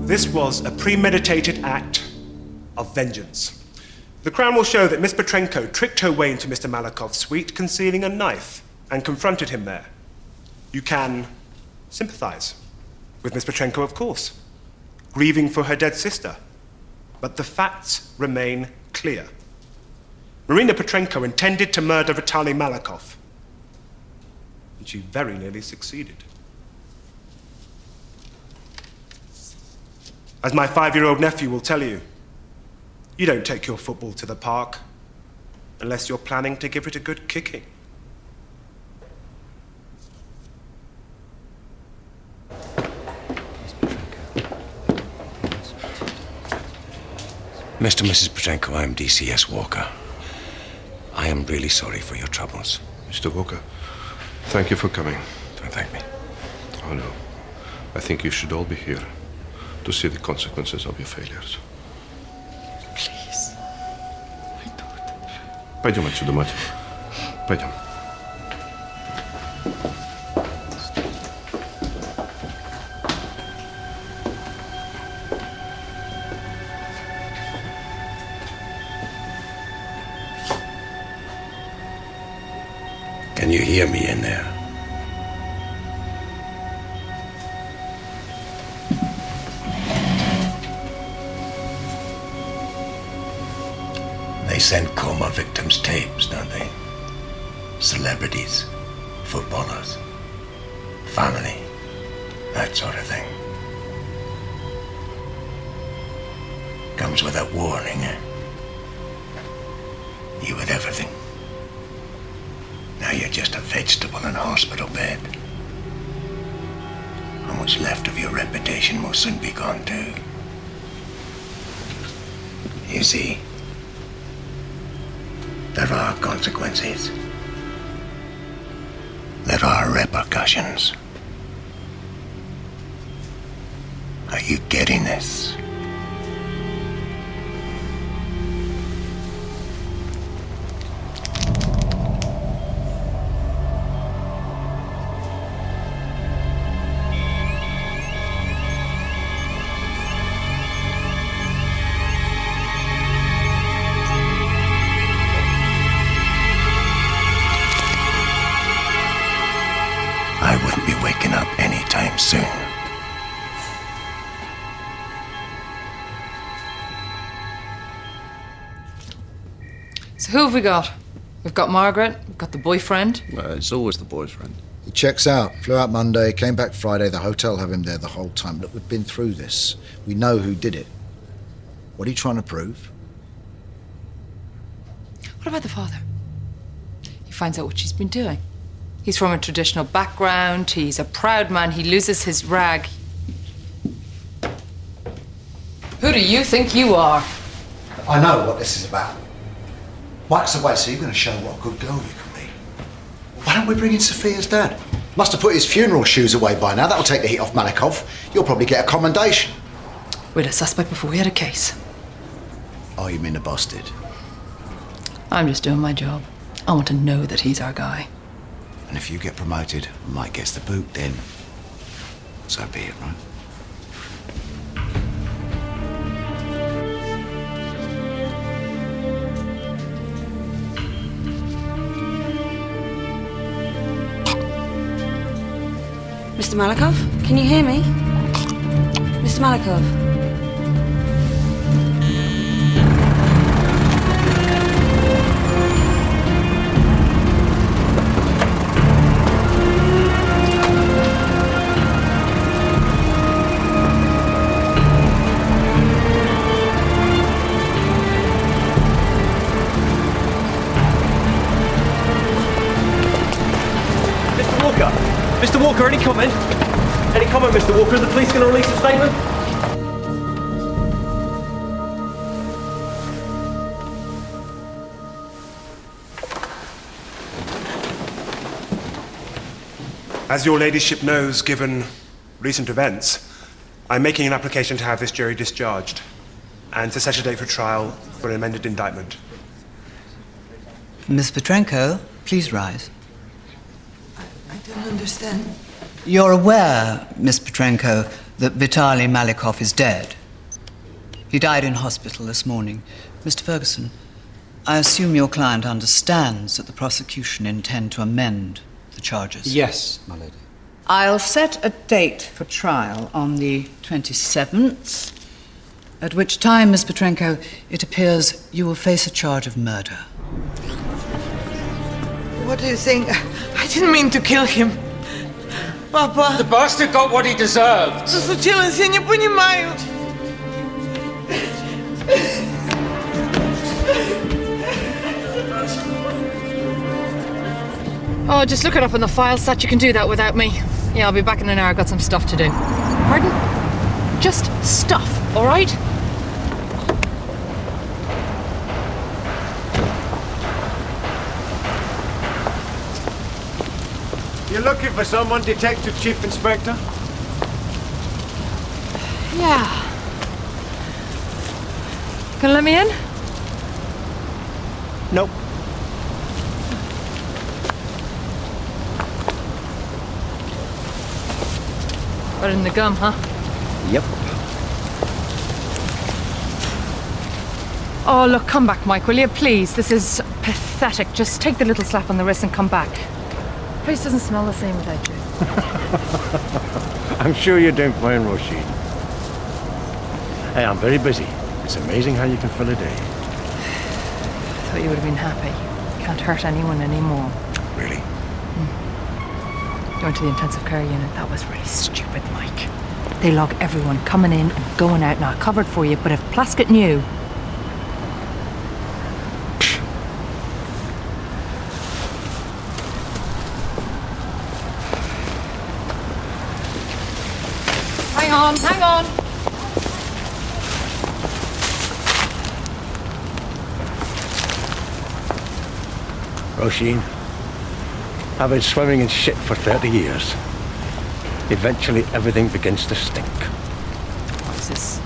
This was a premeditated act of vengeance. The Crown will show that Miss Petrenko tricked her way into Mr. Malikov's suite, concealing a knife, and confronted him there. You can sympathize with Miss Petrenko, of course, grieving for her dead sister. But the facts remain clear. Maryna Petrenko intended to murder Vitali Malikov, and she very nearly succeeded. As my 5-year-old nephew will tell you, you don't take your football to the park unless you're planning to give it a good kicking. Mr. and Mrs. Petrenko, I am DCS Walker. I am really sorry for your troubles. Mr. Walker, thank you for coming. Don't thank me. Oh, no. I think you should all be here to see the consequences of your failures. Please. Пойдем отсюда, мать. Пойдем. Can you hear me in there? They send coma victims tapes, don't they? Celebrities, footballers, family, that sort of thing. Comes with a warning, eh? You with everything. Now you're just a vegetable in a hospital bed. How much left of your reputation will soon be gone too. You see, there are consequences. There are repercussions. Are you getting this? I wouldn't be waking up anytime soon. So who have we got? We've got Margaret, we've got the boyfriend. It's always the boyfriend. He checks out, flew out Monday, came back Friday. The hotel have him there the whole time. Look, we've been through this. We know who did it. What are you trying to prove? What about the father? He finds out what she's been doing. He's from a traditional background, he's a proud man, he loses his rag. Who do you think you are? I know what this is about. Mike's away, so you're going to show what a good girl you can be. Why don't we bring in Sophia's dad? Must have put his funeral shoes away by now. That'll take the heat off Malikov. You'll probably get a commendation. We had a suspect before we had a case. Oh, you mean the boss did? I'm just doing my job. I want to know that he's our guy. And if you get promoted, Mike gets the boot, then so be it, right? Mr. Malikov, can you hear me? Mr. Malikov? Mr. Walker, any comment? Any comment, Mr. Walker? Are the police going to release a statement? As your ladyship knows, given recent events, I'm making an application to have this jury discharged and to set a date for trial for an amended indictment. Miss Petrenko, please rise. I don't understand. You're aware, Miss Petrenko, that Vitali Malikov is dead. He died in hospital this morning. Mr. Ferguson, I assume your client understands that the prosecution intend to amend the charges. Yes, my lady. I'll set a date for trial on the 27th, at which time, Miss Petrenko, it appears you will face a charge of murder. What are you saying? I didn't mean to kill him. Papa. The bastard got what he deserved. Что случилось? Я не понимаю. Oh, just look it up in the file, Sat. You can do that without me. Yeah, I'll be back in an hour. I've got some stuff to do. Pardon? Just stuff, all right? You're looking for someone, Detective Chief Inspector? Yeah. Gonna let me in? Nope. Better than the gum, huh? Yep. Oh, look, come back, Mike, will you? Please. This is pathetic. Just take the little slap on the wrist and come back. The place doesn't smell the same without you. I'm sure you're doing fine, Roisin. Hey, I'm very busy. It's amazing how you can fill a day. I thought you would have been happy. Can't hurt anyone anymore. Really? Going to the intensive care unit, that was really stupid, Mike. They log everyone coming in and going out. Now, I covered for you, but if Plaskett knew... Hang on. Roisin, I've been swimming in shit for 30 years. Eventually, everything begins to stink. What is this?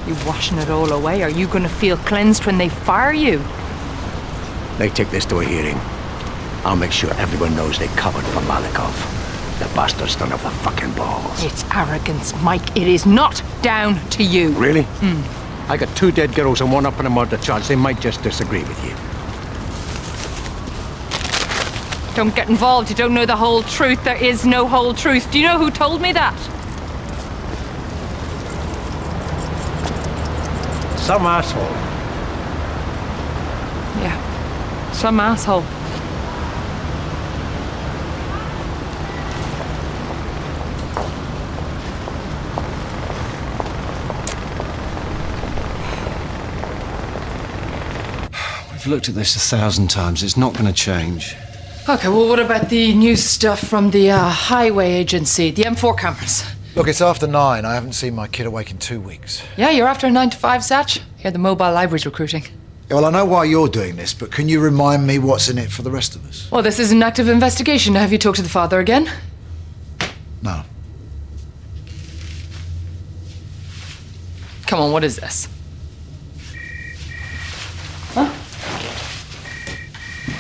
You washing it all away? Are you going to feel cleansed when they fire you? They take this to a hearing. I'll make sure everyone knows they covered for Malikov. The bastards don't have the fucking balls. It's arrogance, Mike. It is not down to you. Really? I got 2 dead girls and 1 up on a murder charge. They might just disagree with you. Don't get involved. You don't know the whole truth. There is no whole truth. Do you know who told me that? Some asshole. Yeah. Some asshole. We've looked at this 1,000 times. It's not going to change. Okay, well, what about the new stuff from the highway agency, the M4 cameras? Look, it's after 9. I haven't seen my kid awake in 2 weeks. Yeah, you're after a 9 to 5, Satch? Here, the mobile library's recruiting. Yeah, well, I know why you're doing this, but can you remind me what's in it for the rest of us? Well, this is an active investigation. Have you talked to the father again? No. Come on, what is this? Huh?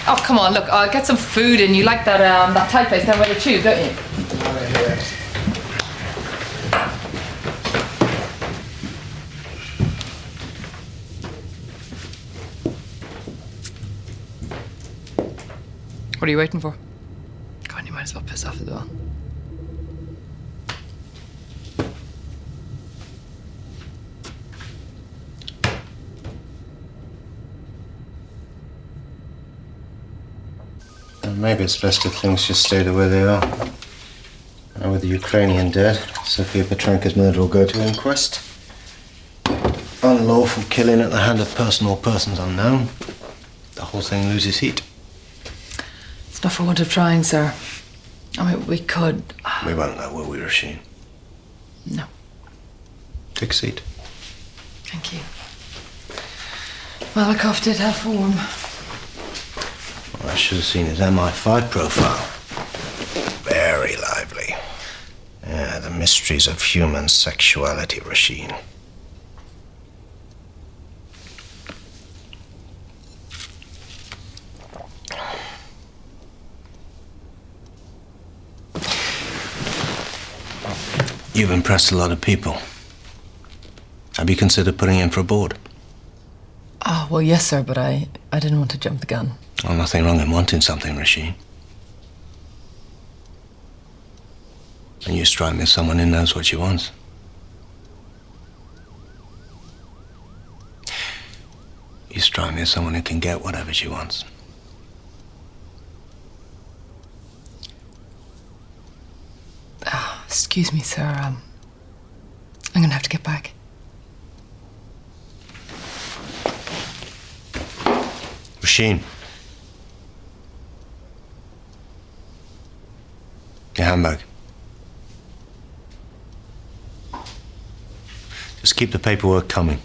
Oh, come on, look, I'll get some food and you like that that Thai place down by the tube, don't you? What are you waiting for? Go on, you might as well piss off as well. Maybe it's best if things just stay the way they are. Now with the Ukrainian dead, Sofia Petrenko's murder will go to inquest. Unlawful killing at the hand of person or persons unknown. The whole thing loses heat. It's not for want of trying, sir. I mean, we could... We won't know, will we, Roisin? No. Take a seat. Thank you. Malikov did have form. Well, I should have seen his MI5 profile. Very lively. Yeah, the mysteries of human sexuality, Roisin. You've impressed a lot of people. Have you considered putting in for a board? Oh, well, yes, sir, but I didn't want to jump the gun. Well, nothing wrong in wanting something, Roisin. And you strike me as someone who knows what she wants. You strike me as someone who can get whatever she wants. Excuse me, sir. I'm gonna have to get back. Roisin. Your handbag. Just keep the paperwork coming.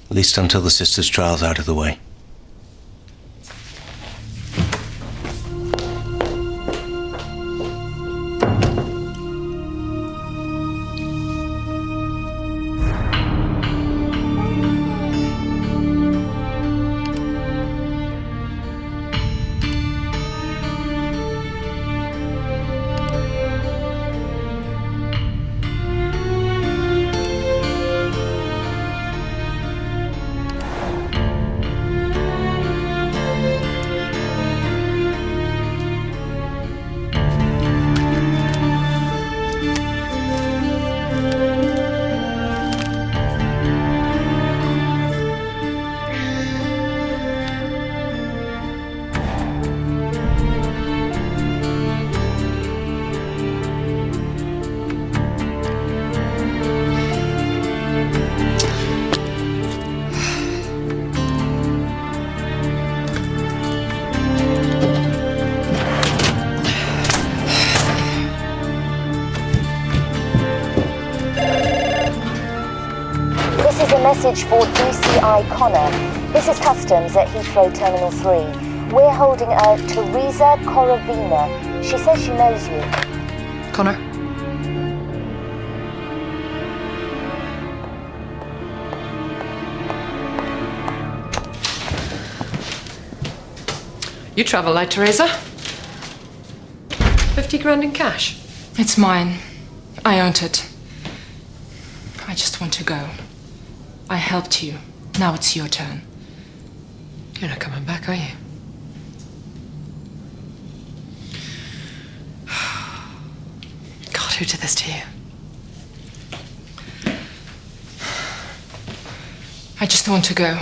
At least until the sister's trial's out of the way. Message for DCI Connor. This is customs at Heathrow Terminal 3. We're holding a Teresa Korovina. She says she knows you. Connor? You travel light, Teresa. 50 grand in cash. It's mine. I earned it. I just want to go. I helped you. Now it's your turn. You're not coming back, are you? God, who did this to you? I just want to go.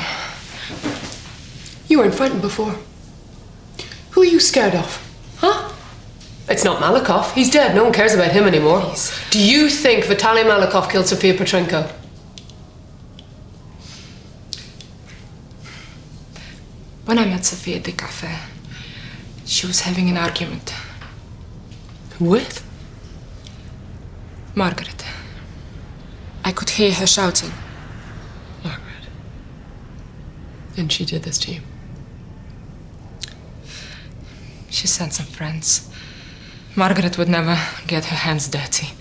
You weren't frightened before. Who are you scared of? Huh? It's not Malikov. He's dead. No one cares about him anymore. Please. Do you think Vitali Malikov killed Sofia Petrenko? When I met Sofia at the cafe, she was having an argument. With? Margaret. I could hear her shouting. Margaret. And she did this to you? She sent some friends. Margaret would never get her hands dirty.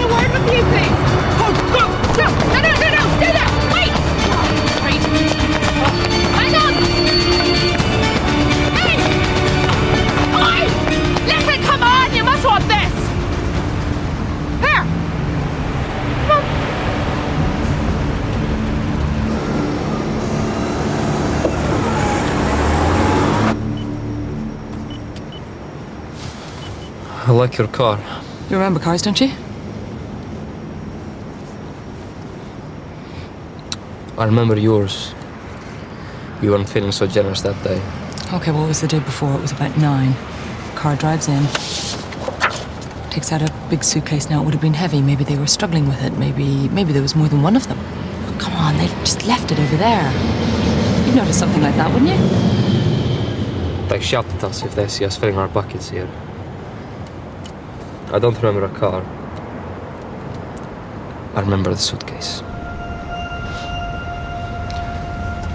a word with you, please. Go! No! Stay there! Wait! Wait. Hang on! Hey! Oi! Listen, come on! You must want this! Here! Come on. I like your car. You remember cars, don't you? I remember yours. You weren't feeling so generous that day. Okay, well, it was the day before. It was about 9. Car drives in. Takes out a big suitcase. Now, it would have been heavy. Maybe they were struggling with it. Maybe there was more than one of them. But come on, they just left it over there. You'd notice something like that, wouldn't you? They shout at us if they see us filling our buckets here. I don't remember a car. I remember the suitcase.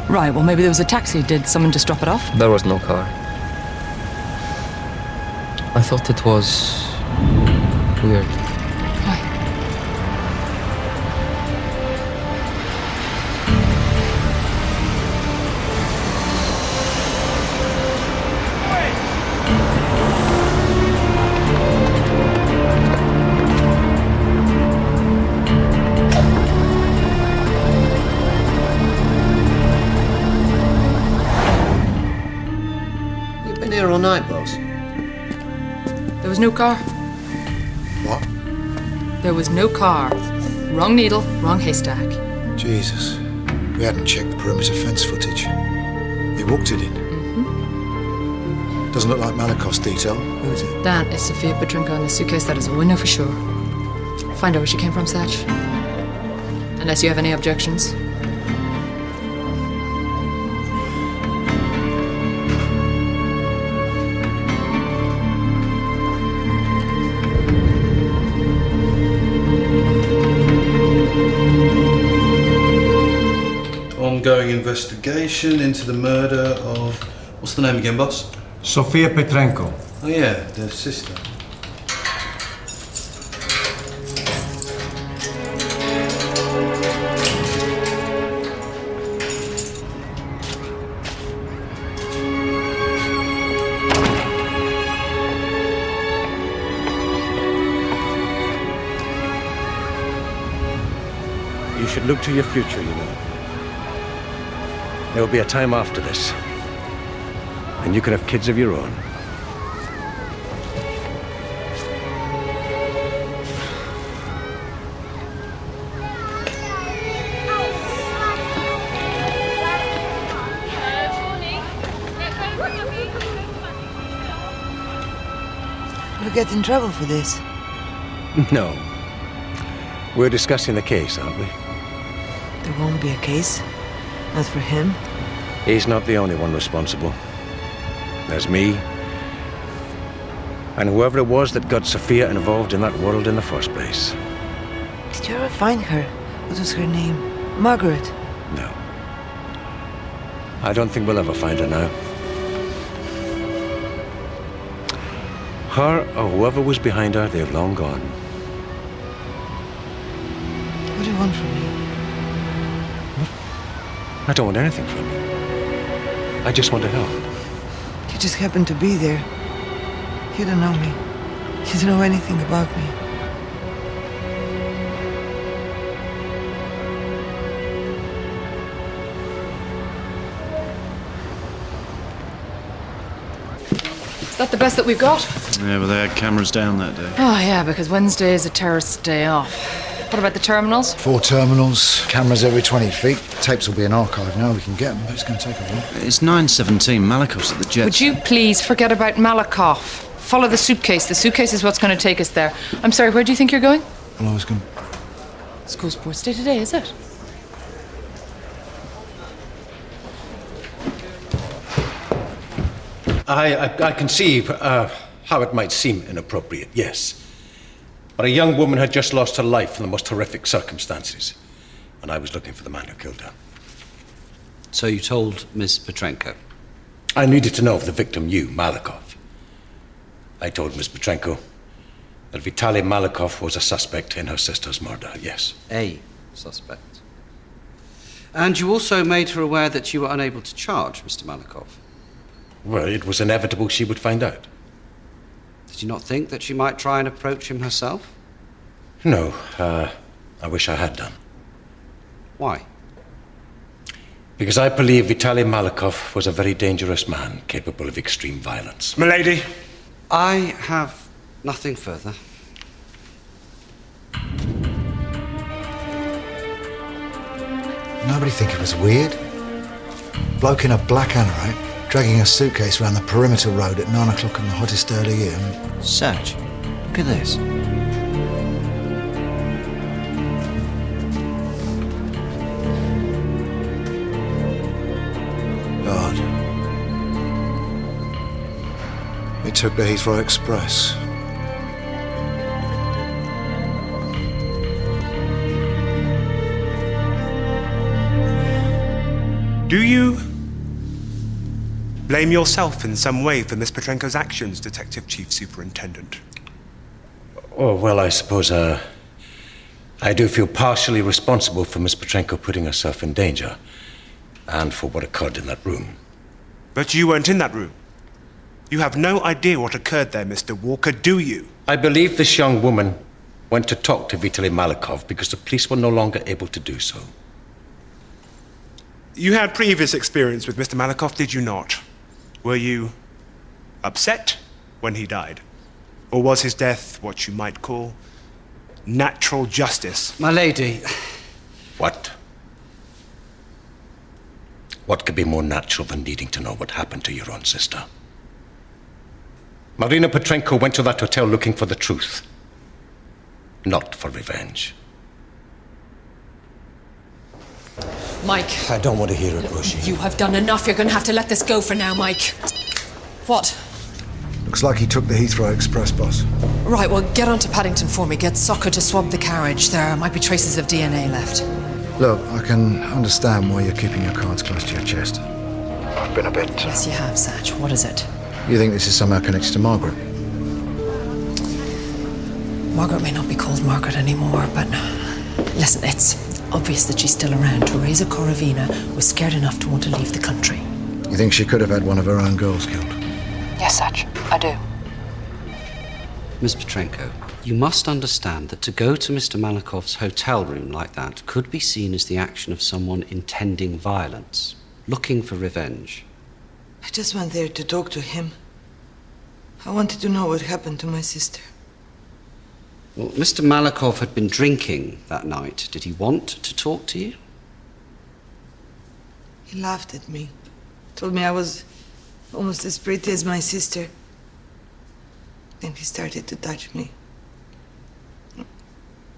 Right, well, maybe there was a taxi. Did someone just drop it off? There was no car. I thought it was weird. All night, boss. There was no car. What? There was no car. Wrong needle, wrong haystack. Jesus. We hadn't checked the perimeter fence footage. He walked it in. Doesn't look like Malikov's detail. Who is it? That is Sofia Petrenko in the suitcase. That is all we know for sure. Find out where she came from, Satch. Unless you have any objections. Ongoing investigation into the murder of... What's the name again, boss? Sofia Petrenko. Oh yeah, the sister. You should look to your future, you know. There will be a time after this, and you can have kids of your own. We'll get in trouble for this. No. We're discussing the case, aren't we? There won't be a case. Not for him. He's not the only one responsible. There's me. And whoever it was that got Sophia involved in that world in the first place. Did you ever find her? What was her name? Margaret? No. I don't think we'll ever find her now. Her or whoever was behind her, they've long gone. What do you want from me? I don't want anything from you. I just want to help. You just happen to be there. You don't know me. You don't know anything about me. Is that the best that we've got? Yeah, but they had cameras down that day. Oh, yeah, because Wednesday is a terrorist day off. What about the terminals? 4 terminals, cameras every 20 feet. Tapes will be an archive now. We can get them, but it's going to take a while. It's 9:17. Malikov's at the jet. Would you please forget about Malikov? Follow the suitcase. The suitcase is what's going to take us there. I'm sorry, where do you think you're going? Well, I was going... School sports day today, is it? I conceive how it might seem inappropriate, yes. But a young woman had just lost her life in the most horrific circumstances, and I was looking for the man who killed her. So you told Miss Petrenko? I needed to know if the victim knew Malikov. I told Miss Petrenko, That Vitali Malikov was a suspect in her sister's murder, yes. A suspect. And you also made her aware that you were unable to charge Mr. Malikov. Well, it was inevitable she would find out. Did you not think that she might try and approach him herself? No, I wish I had done. Why? Because I believe Vitali Malikov was a very dangerous man, capable of extreme violence. Milady? I have nothing further. Nobody think it was weird? Bloke in a black anorak, dragging a suitcase around the perimeter road at 9 o'clock on the hottest early year. Satch, look at this. God. He took the Heathrow Express. Do you blame yourself in some way for Miss Petrenko's actions, Detective Chief Superintendent? Oh, well, I suppose, I do feel partially responsible for Miss Petrenko putting herself in danger, and for what occurred in that room. But you weren't in that room. You have no idea what occurred there, Mr. Walker, do you? I believe this young woman went to talk to Vitali Malikov because the police were no longer able to do so. You had previous experience with Mr. Malikov, did you not? Were you upset when he died? Or was his death what you might call natural justice? My lady. What? What could be more natural than needing to know what happened to your own sister? Maryna Petrenko went to that hotel looking for the truth, not for revenge. Mike. I don't want to hear it, Roisin. You have done enough. You're going to have to let this go for now, Mike. What? Looks like he took the Heathrow Express, boss. Right, well, get on to Paddington for me. Get Soccer to swab the carriage. There might be traces of DNA left. Look, I can understand why you're keeping your cards close to your chest. I've been a bit... Yes, you have, Satch. What is it? You think this is somehow connected to Margaret? Margaret may not be called Margaret anymore, but... Listen, it's obvious that she's still around. Teresa Korovina was scared enough to want to leave the country. You think she could have had one of her own girls killed? Yes, Satch, I do. Miss Petrenko, you must understand that to go to Mr. Malikov's hotel room like that could be seen as the action of someone intending violence, looking for revenge. I just went there to talk to him. I wanted to know what happened to my sister. Well, Mr. Malikov had been drinking that night. Did he want to talk to you? He laughed at me. Told me I was almost as pretty as my sister. Then he started to touch me.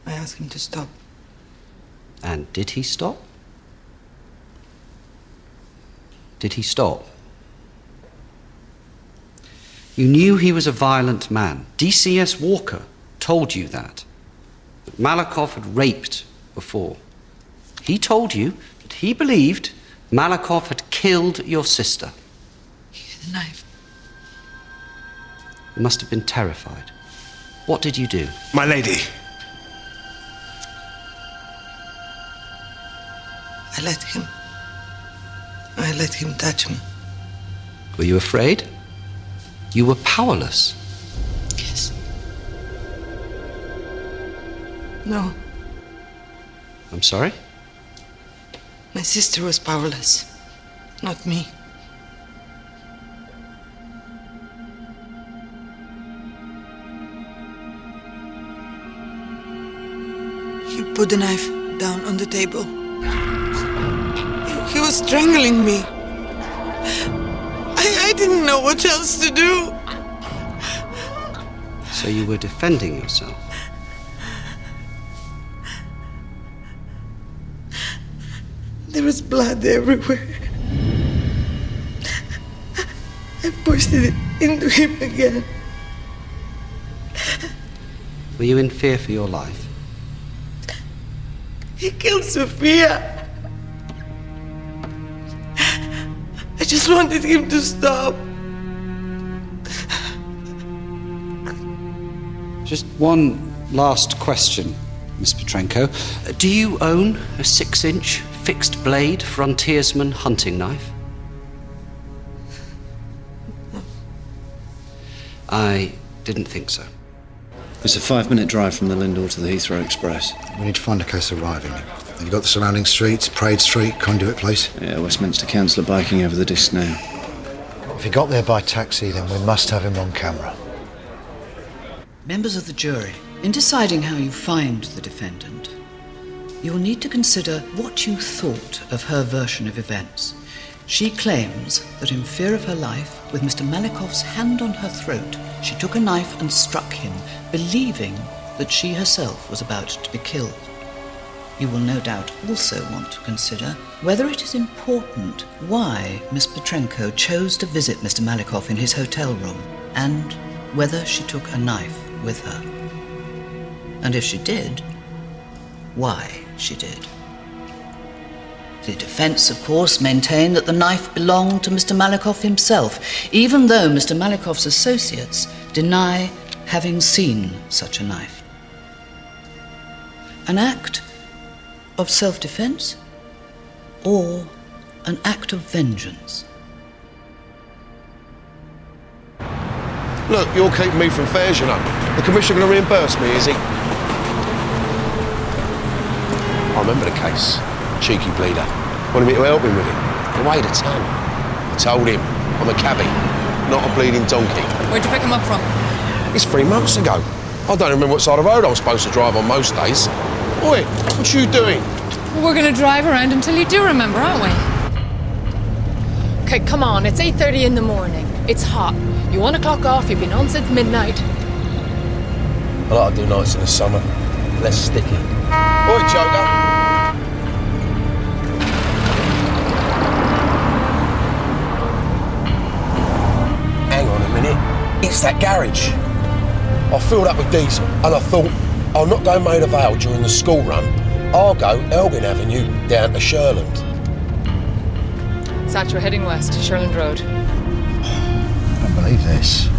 I asked him to stop. And did he stop? Did he stop? You knew he was a violent man. DCS Walker told you that. But Malikov had raped before. He told you that he believed Malikov had killed your sister. He had a knife. You must have been terrified. What did you do? My lady. I let him touch me. Were you afraid? You were powerless. Yes. No. I'm sorry? My sister was powerless, not me. He put the knife down on the table. He was strangling me. I didn't know what else to do. So you were defending yourself? There was blood everywhere. I pushed it into him again. Were you in fear for your life? He killed Sophia. I just wanted him to stop. Just one last question, Miss Petrenko. Do you own a 6-inch fixed blade frontiersman hunting knife? I didn't think so. It's a 5-minute drive from the Lindor to the Heathrow Express. We need to find a case arriving. Have you got the surrounding streets, Parade Street, Conduit Place? Yeah, Westminster Council are biking over the disc now. If he got there by taxi, then we must have him on camera. Members of the jury, in deciding how you find the defendant, you will need to consider what you thought of her version of events. She claims that in fear of her life, with Mr. Malikov's hand on her throat, she took a knife and struck him, believing that she herself was about to be killed. You will no doubt also want to consider whether it is important why Miss Petrenko chose to visit Mr. Malikov in his hotel room, and whether she took a knife with her. And if she did, why she did. The defense, of course, maintained that the knife belonged to Mr. Malikov himself, even though Mr. Malikov's associates deny having seen such a knife. An act of self-defense or an act of vengeance? Look, you're keeping me from fares, you know. The commissioner going to reimburse me, is he? I remember the case. Cheeky bleeder. Wanted me to help him with it. He weighed a ton. I told him, I'm a cabbie, not a bleeding donkey. Where'd you pick him up from? It's 3 months ago. I don't remember what side of the road I was supposed to drive on most days. Oi, what you doing? Well, we're going to drive around until you do remember, aren't we? Okay, come on, it's 8:30 in the morning. It's hot. You want to clock off, you've been on since midnight. I like to do nights in the summer. Less sticky. Oi, Joker. Hang on a minute. It's that garage. I filled up with diesel and I thought, I'll not go Maida Vale during the school run. I'll go Elgin Avenue down to Sherland. Satch, we're heading west, Sherland Road. I don't believe this.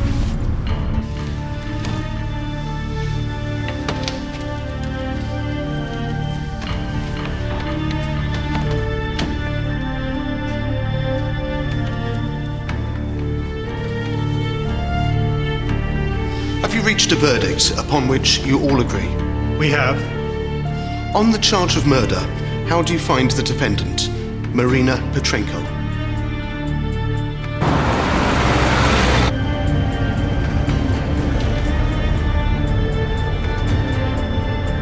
Have you reached a verdict upon which you all agree? We have. On the charge of murder, how do you find the defendant, Maryna Petrenko?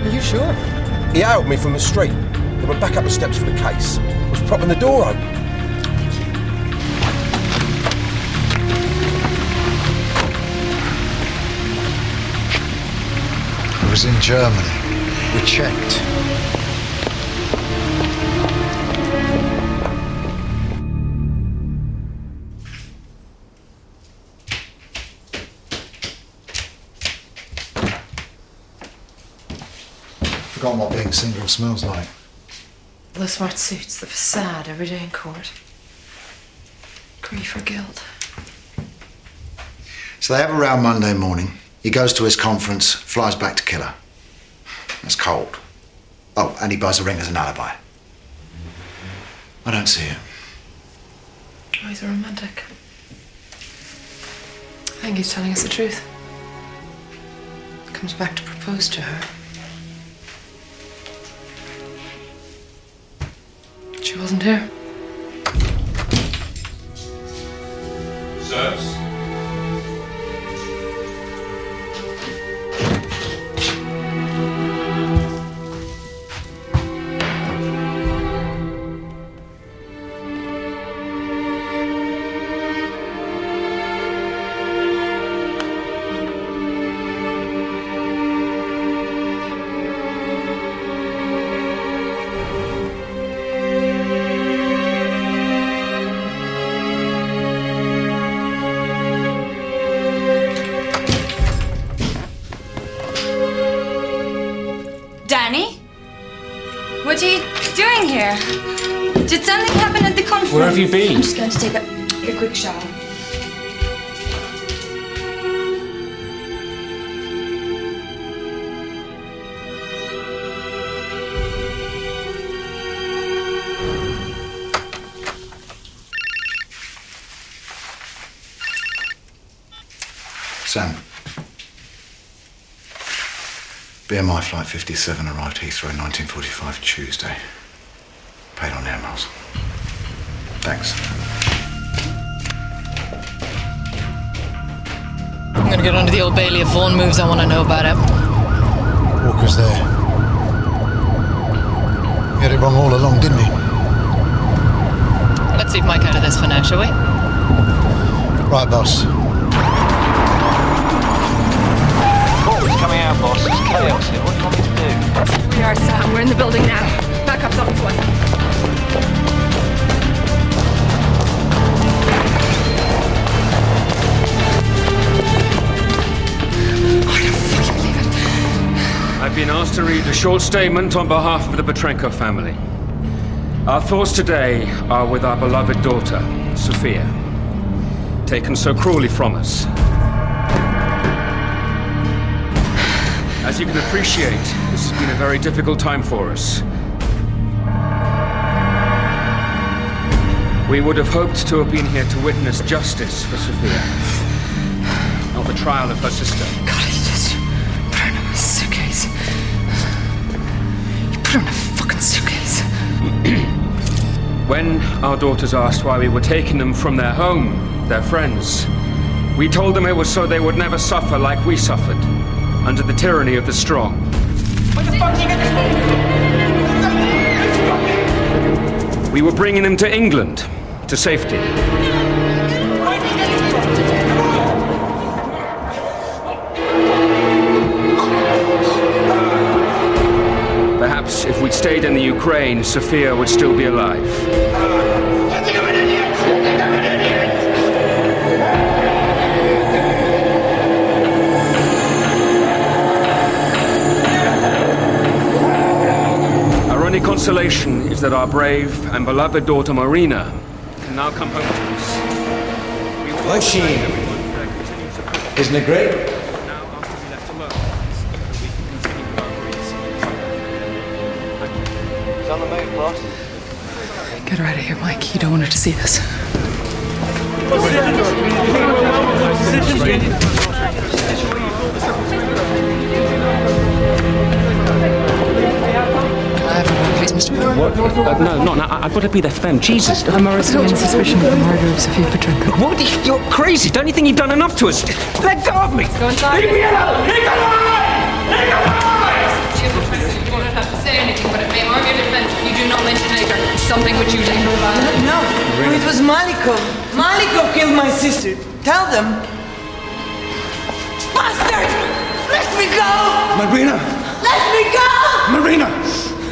Are you sure? He hailed me from the street. Then went back up the steps for the case. I was propping the door open. It was in Germany. We checked. Forgotten what being single smells like. The smart suits, the facade, every day in court. Grief or guilt. So they have a row Monday morning. He goes to his conference, flies back to kill her. It's cold. Oh, and he buys a ring as an alibi. I don't see it. Oh, he's a romantic. I think he's telling us the truth. Comes back to propose to her. She wasn't here. Serves. Danny? What are you doing here? Did something happen at the conference? Where have you been? I'm just going to take a quick shower. Sam. BMI Flight 57 arrived Heathrow 1945 Tuesday. Paid on air miles. Thanks. I'm gonna get under the Old Bailey if Vaughan moves. I want to know about it. Walker's there. He had it wrong all along, didn't he? Let's leave Mike out of this for now, shall we? Right, boss. It's coming out, boss. It's chaos here. What do you want me to do? We are, Sam. We're in the building now. Back up, Dr. Swan. I've been asked to read a short statement on behalf of the Petrenko family. Our thoughts today are with our beloved daughter, Sophia, taken so cruelly from us. As you can appreciate, this has been a very difficult time for us. We would have hoped to have been here to witness justice for Sophia, not the trial of her sister. God, you just put her in a suitcase. You put her in a fucking suitcase. When our daughters asked why we were taking them from their home, their friends, we told them it was so they would never suffer like we suffered, under the tyranny of the strong. Where the fuck did you get this from? We were bringing them to England, to safety. Perhaps if we'd stayed in the Ukraine, Sophia would still be alive. Our only consolation is that our brave and beloved daughter Maryna can now come home to us. Roisin, isn't it great? He's on the move, boss. Get her out of here, Mike. You don't want her to see this. Can I have a word, please, Mr. Brown? What? No, I've got to be there for them. Jesus. I'm arrested on suspicion of the murder of Sophia Petrenko. What? You're crazy. Don't you think you've done enough to us? Let go of me. Go inside. Leave me alone. Leave me alone. Leave me alone. You don't have to say anything, but it may harm your defense if you do not mention later something which you later abandoned. No, it was Malikov. Malikov killed my sister. Tell them. Bastard! Let me go! Maryna! Let me go! Maryna!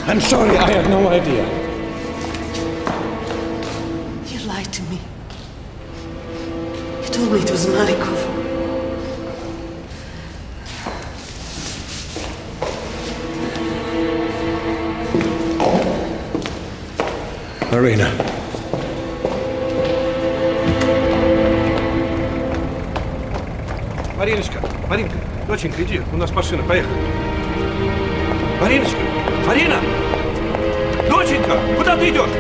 I'm sorry, I had no idea. You lied to me. You told me it was Malikov. Maryna. Мариночка, Маринка, доченька, иди, у нас машина, поехали. Мариночка, Марина! Доченька, куда ты идешь?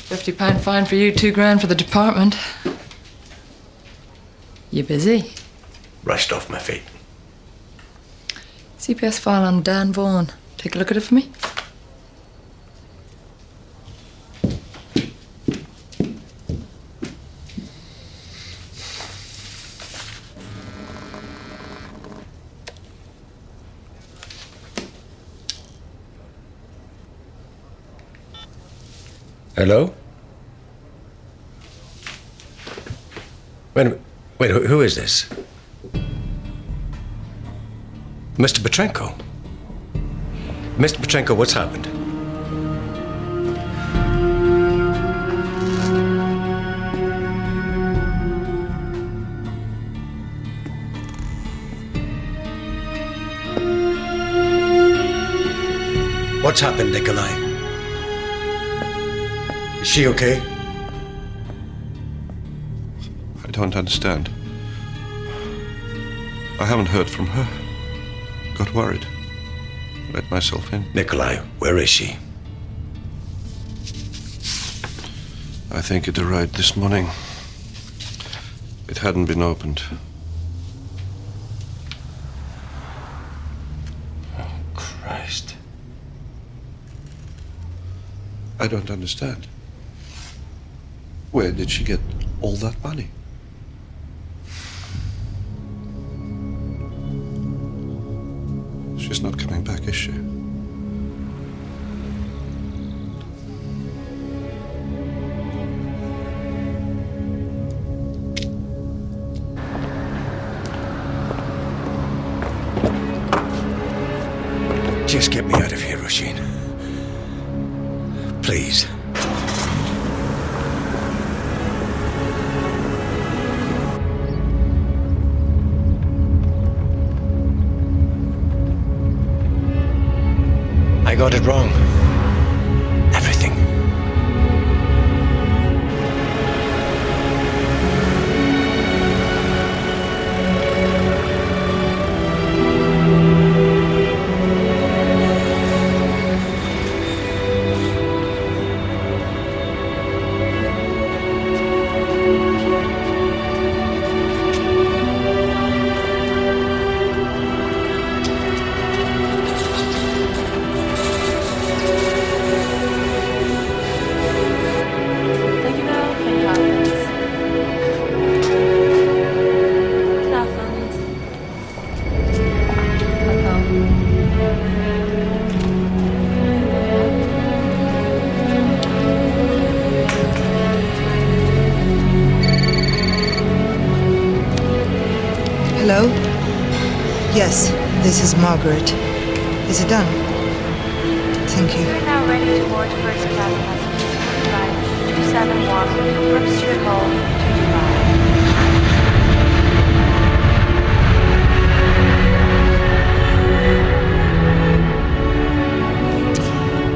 £50 fine for you, £2 grand for the department. You busy? Rushed off my feet. CPS file on Dan Vaughan. Take a look at it for me. Hello? Wait, who is this? Mr. Petrenko? Mr. Petrenko, what's happened? What's happened, Nikolai? Is she okay? I don't understand. I haven't heard from her. Got worried. Let myself in. Nikolai, where is she? I think it arrived this morning. It hadn't been opened. Oh, Christ. I don't understand. Where did she get all that money? She's not coming back, is she? Just get me out of here, Roisin. Please. I got it wrong. Everything. Hello? Yes, this is Margaret. Is it done? Thank you. We're now ready to board first class passengers flight 271 to Brook Hall to Dubai.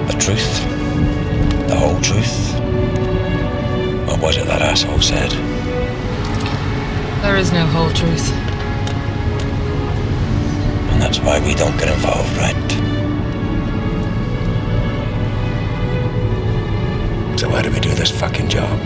The truth? The whole truth? Or was it that asshole said? There is no whole truth. And that's why we don't get involved, right? So why do we do this fucking job?